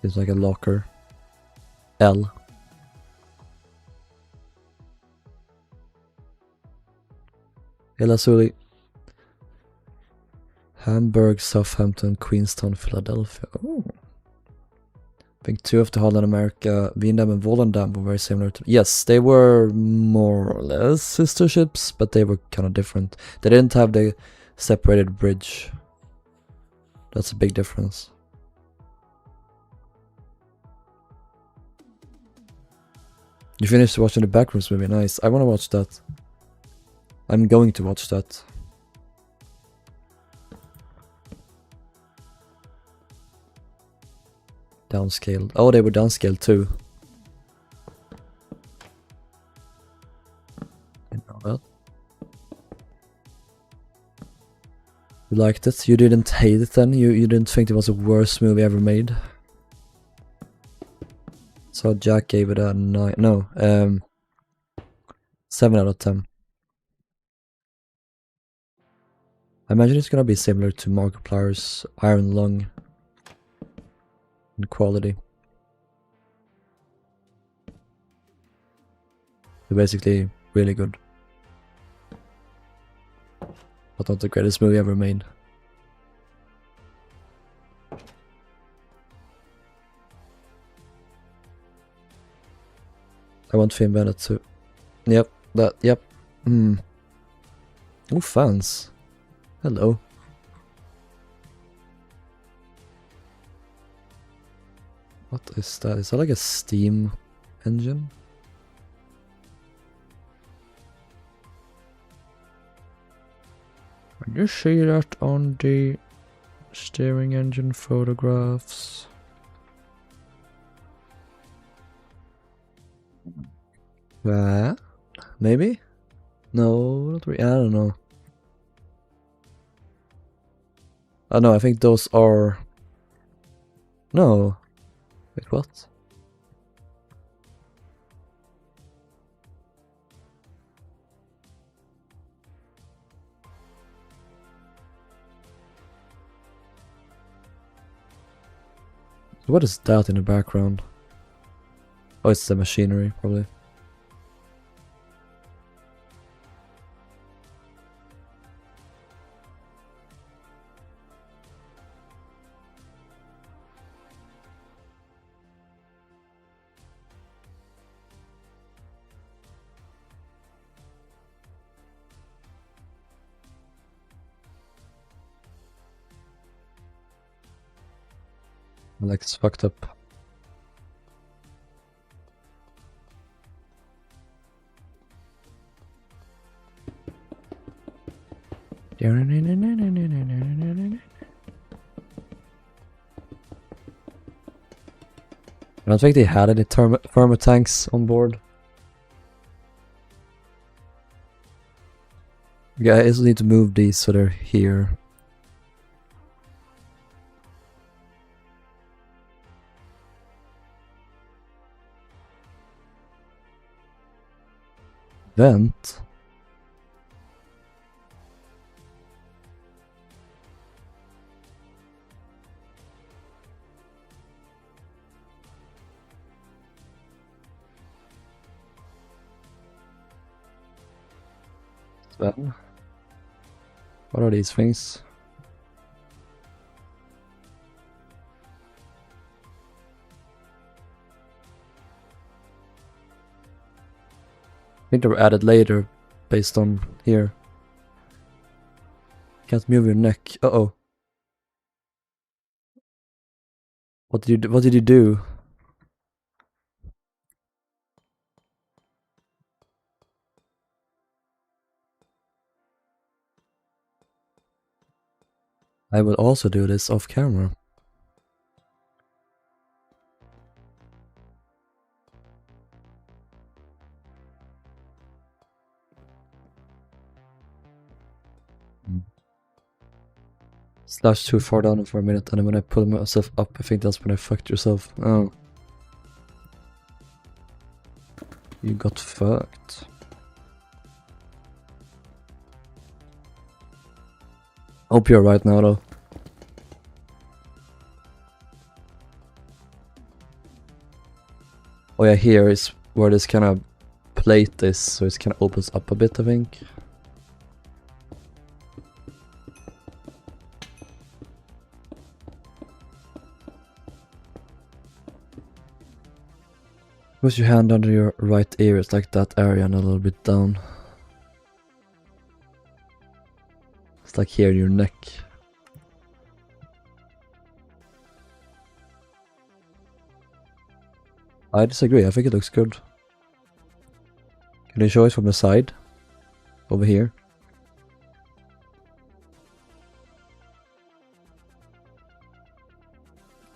It's like a locker. L. Elasuli. Hamburg, Southampton, Queenstown, Philadelphia. Oh. I think two of the Holland America, Windham and Volendam were very similar to... Yes, they were more or less sister ships, but they were kind of different. They didn't have the separated bridge. That's a big difference. You finished watching the Backrooms movie, nice. I want to watch that. I'm going to watch that. Downscaled. Oh, they were downscaled too. Didn't know that. You liked it? You didn't hate it then? You didn't think it was the worst movie ever made? So Jack gave it a 9, no, 7 out of 10. I imagine it's gonna be similar to Markiplier's Iron Lung in quality. They're basically really good, but not the greatest movie ever made. I want Finn Bennett too. Yep, yep. Oh, fans. Hello. What is that? Is that like a steam engine? Can you see that on the steering engine photographs? Maybe? No, not really. I don't know. Oh no, I think those are... No. Wait, what? What is that in the background? Oh, it's the machinery, probably. Like it's fucked up. I don't think they had any thermo tanks on board. Yeah, I just need to move these so they're here. Vent? Sven? What are these things? I think they were added later, based on here. Can't move your neck. Uh-oh. What did you do? I will also do this off camera. Slash too far down for a minute, and then when I pull myself up, I think that's when I fucked yourself. Oh. You got fucked. Hope you're right now, though. Oh yeah, here is where this kind of plate is, so it kind of opens up a bit, I think. Put your hand under your right ear, it's like that area and a little bit down. It's like here in your neck. I disagree, I think it looks good. Can you show us from the side? Over here.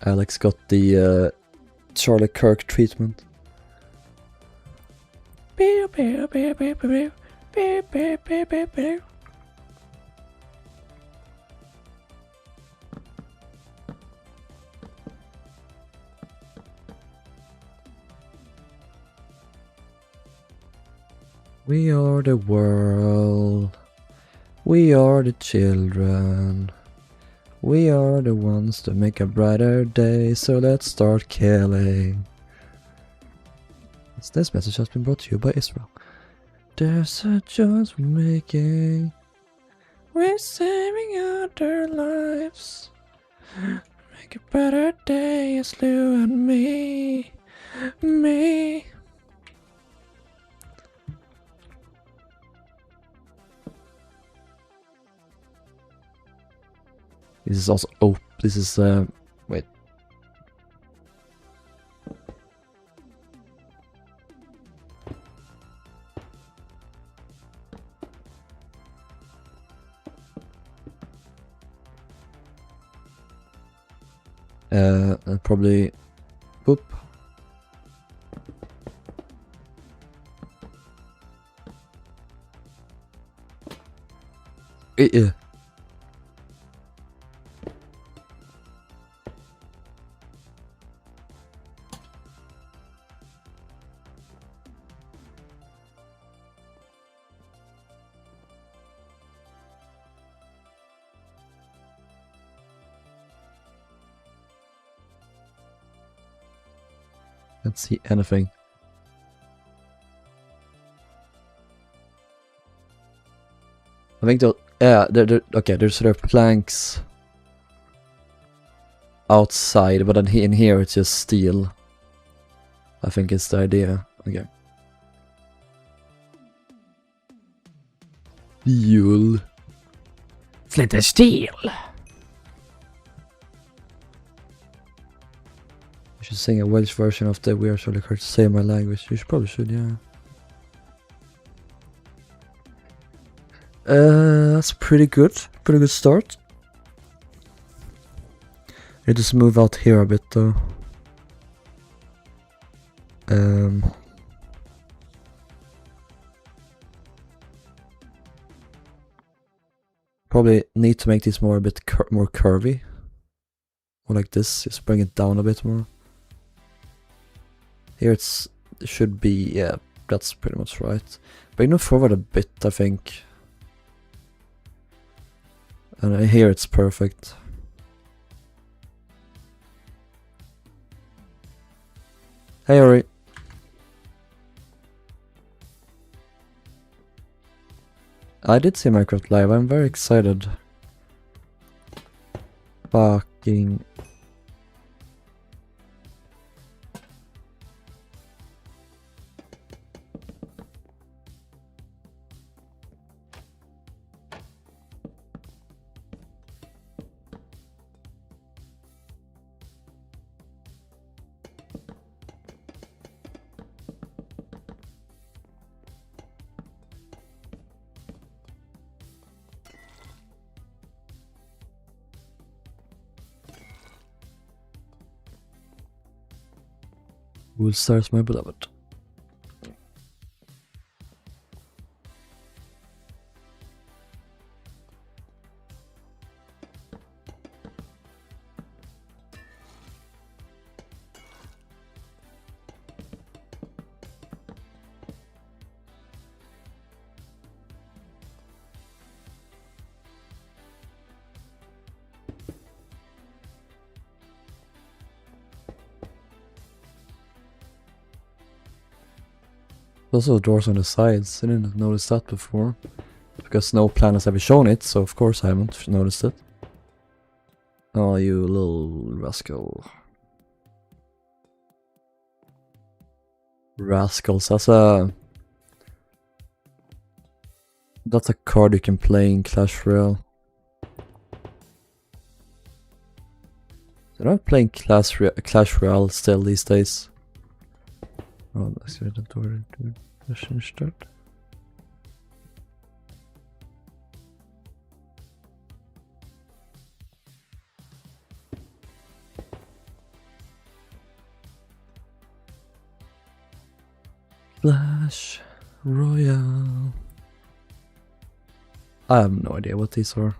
Alex got the Charlie Kirk treatment. We are the world. We are the children. We are the ones to make a brighter day, so let's start killing. This message has been brought to you by Israel. There's a choice we're making. We're saving other lives. Make a better day, it's Lou and me. Me. This is also, oh, this is, wait. And probably... Boop. Yeah. Can't see anything. I think yeah, okay, there's sort of planks outside, but then in here it's just steel. I think it's the idea. Okay. Steel. Flint and steel. You should sing a Welsh version of the We Are So Like Her to Say My Language. You probably should, yeah. That's pretty good. Pretty good start. I just move out here a bit though. Probably need to make this more a bit more curvy. Or like this, just bring it down a bit more. Here it should be, yeah, that's pretty much right. Bring them forward a bit, I think. And here it's perfect. Hey Ori. I did see Minecraft Live, I'm very excited. Fucking... Wool stars, my beloved. Also doors on the sides, I didn't notice that before. Because no plan has ever shown it, so of course I haven't noticed it. Oh, you little rascal. Rascals, that's a card you can play in Clash Royale. They're not playing Clash Royale still these days. Oh, let's get the door to mission start. Clash Royale. I have no idea what these are.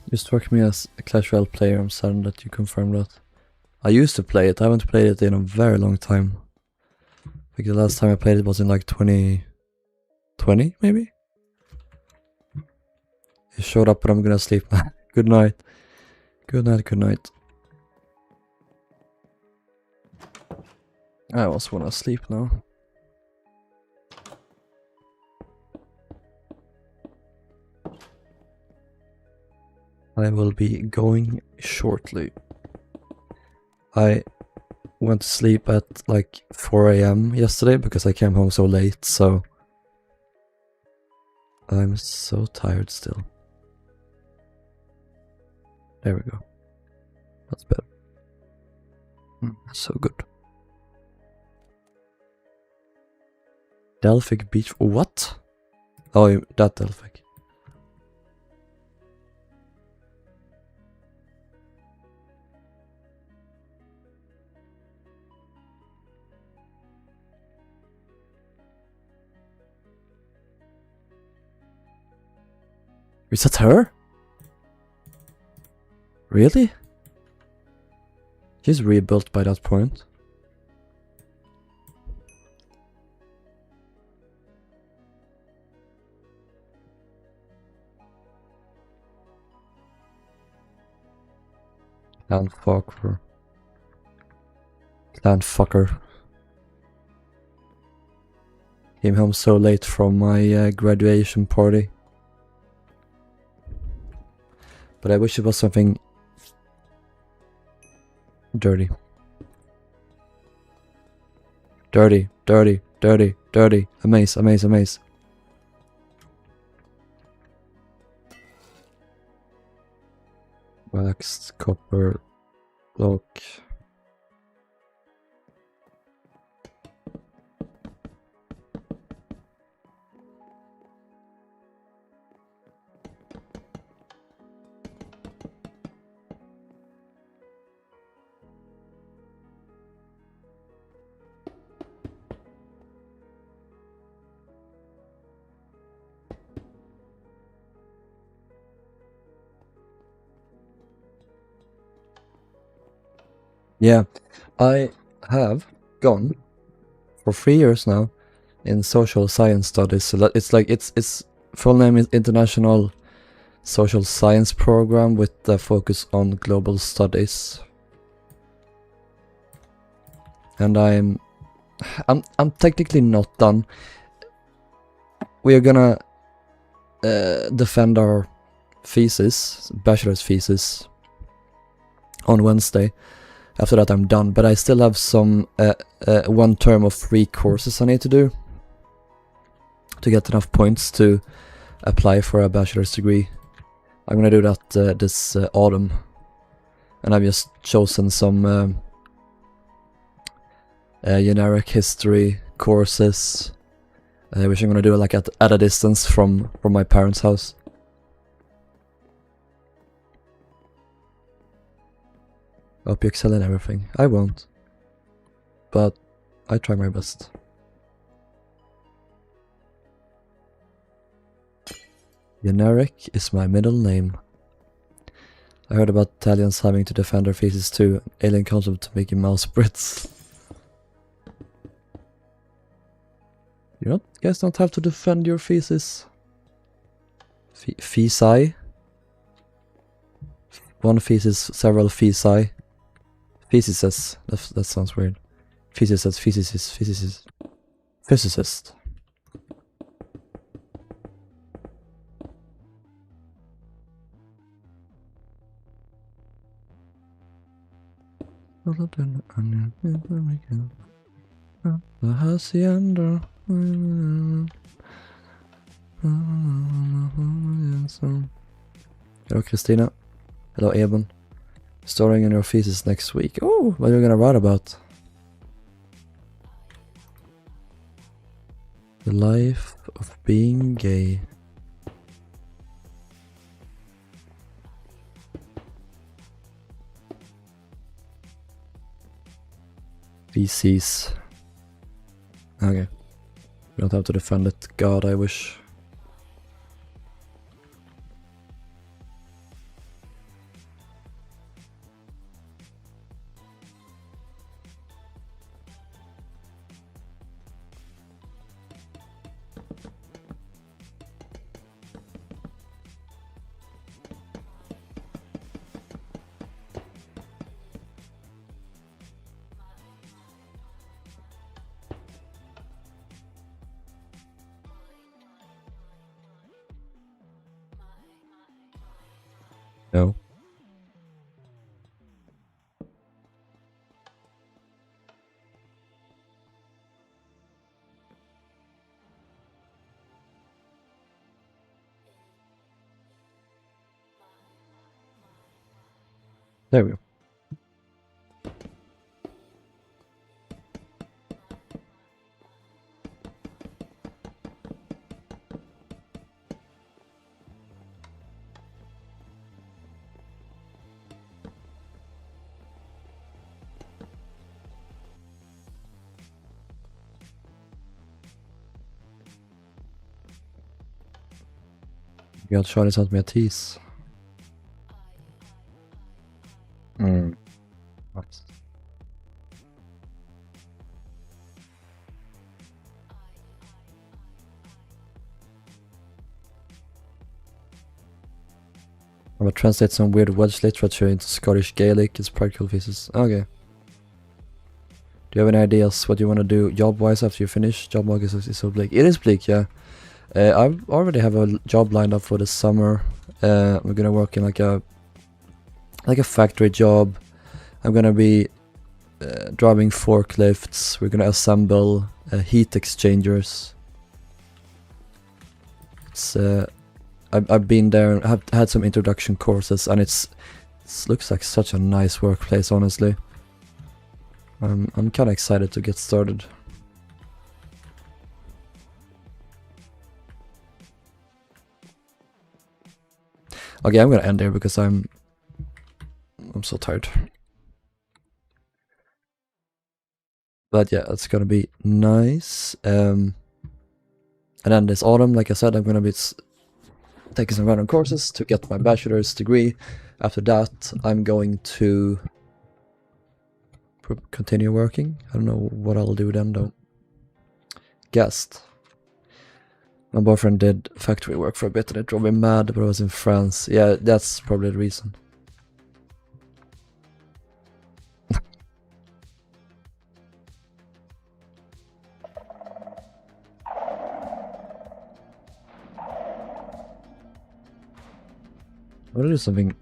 You struck me as a Clash Royale player. I'm saddened that you confirmed that. I used to play it. I haven't played it in a very long time. I think the last time I played it was in like 2020, maybe? He showed up, but I'm gonna sleep now. Good night. Good night, good night. I also wanna sleep now. I will be going shortly. I went to sleep at like 4 AM yesterday because I came home so late, so I'm so tired still. There we go. That's better. So good. Delphic Beach. What? Oh, that Delphic. Is that her? Really? She's rebuilt by that point. Clan fucker. Clan fucker. Came home so late from my graduation party. But I wish it was something dirty. Dirty, dirty, dirty, dirty. Amaze, amaze, amaze. Waxed copper block. Yeah, I have gone for 3 years now in social science studies. So that it's like its full name is International Social Science Program with a focus on global studies. And I'm technically not done. We are gonna defend our thesis, bachelor's thesis, on Wednesday. After that I'm done, but I still have some 1 term of 3 courses I need to do to get enough points to apply for a bachelor's degree. I'm gonna do that this autumn, and I've just chosen some generic history courses, which I'm gonna do like at a distance from my parents' house. Hope you excel in everything. I won't, but I try my best. Generic is my middle name. I heard about Italians having to defend their thesis too. Alien concept to Mickey Mouse Brits. You guys don't have to defend your thesis. Thesis? One thesis, several thesis. Physicist. That sounds weird. Physicist, physicist. Physicist. The hacienda. Hello, Christina. Hello, Eben. Starting in your thesis next week. Oh, what are you gonna write about? The life of being gay. Feces. Okay. We don't have to defend it. God, I wish. No. There we go. Jag kör det sånt med tis. Nice. I'm gonna translate some weird Welsh literature into Scottish Gaelic. It's practical pieces. Okay. Do you have any ideas what you want to do job-wise after you finish? Job market is so bleak. It is bleak, yeah. I already have a job lined up for the summer. We're gonna work in like a factory job. I'm gonna be driving forklifts. We're gonna assemble heat exchangers. It's I've been there and have had some introduction courses, and it looks like such a nice workplace, honestly. I'm kind of excited to get started. Okay, I'm gonna end here because I'm so tired. But yeah, it's gonna be nice. And then this autumn, like I said, I'm gonna be taking some random courses to get my bachelor's degree. After that, I'm going to continue working. I don't know what I'll do then though. Guessed. My boyfriend did factory work for a bit and it drove me mad, but I was in France. Yeah, that's probably the reason. I want to do something.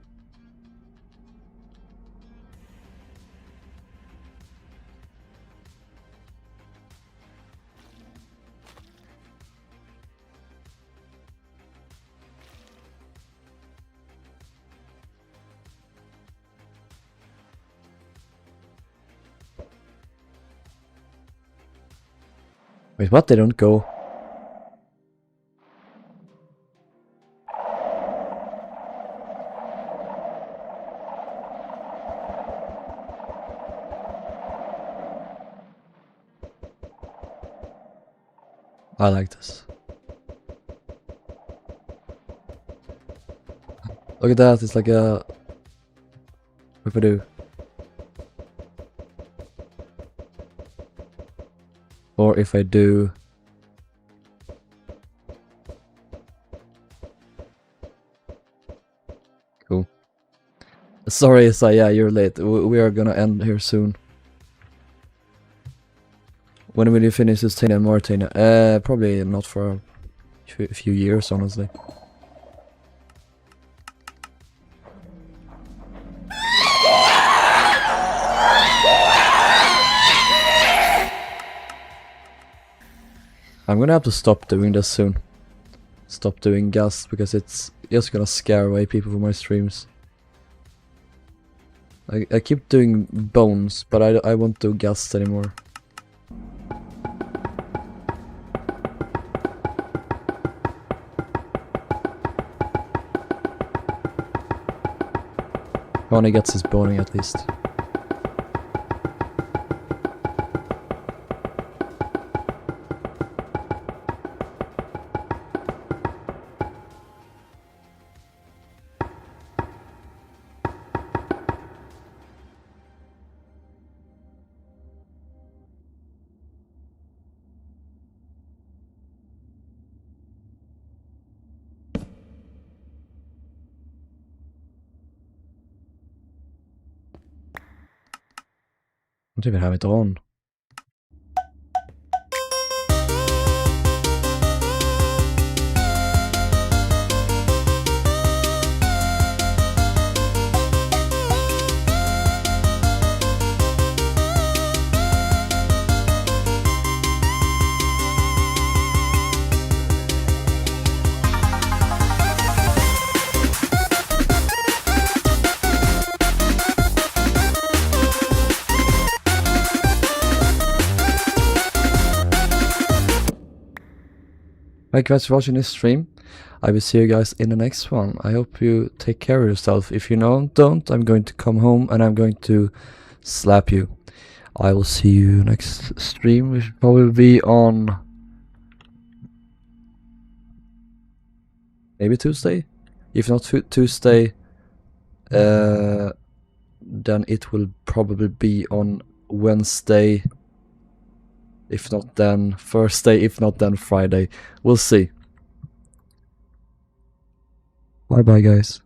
Wait, what? They don't go. I like this. Look at that, it's like a... What do I do? Or if I do... Cool. Sorry, Isa, yeah, you're late. We are gonna end here soon. When will you finish Sustain and Mauritania? Probably not for a few years, honestly. I'm gonna have to stop doing this soon. Stop doing gas because it's just gonna scare away people from my streams. I keep doing bones, but I won't do gas anymore. Ronnie gets his boning at least. I don't even have it on. Thank you guys for watching this stream. I will see you guys in the next one. I hope you take care of yourself. If you don't, I'm going to come home and I'm going to slap you. I will see you next stream, which will probably be on maybe Tuesday. If not Tuesday, then it will probably be on Wednesday. If not then Thursday, if not then Friday. We'll see. Bye bye guys.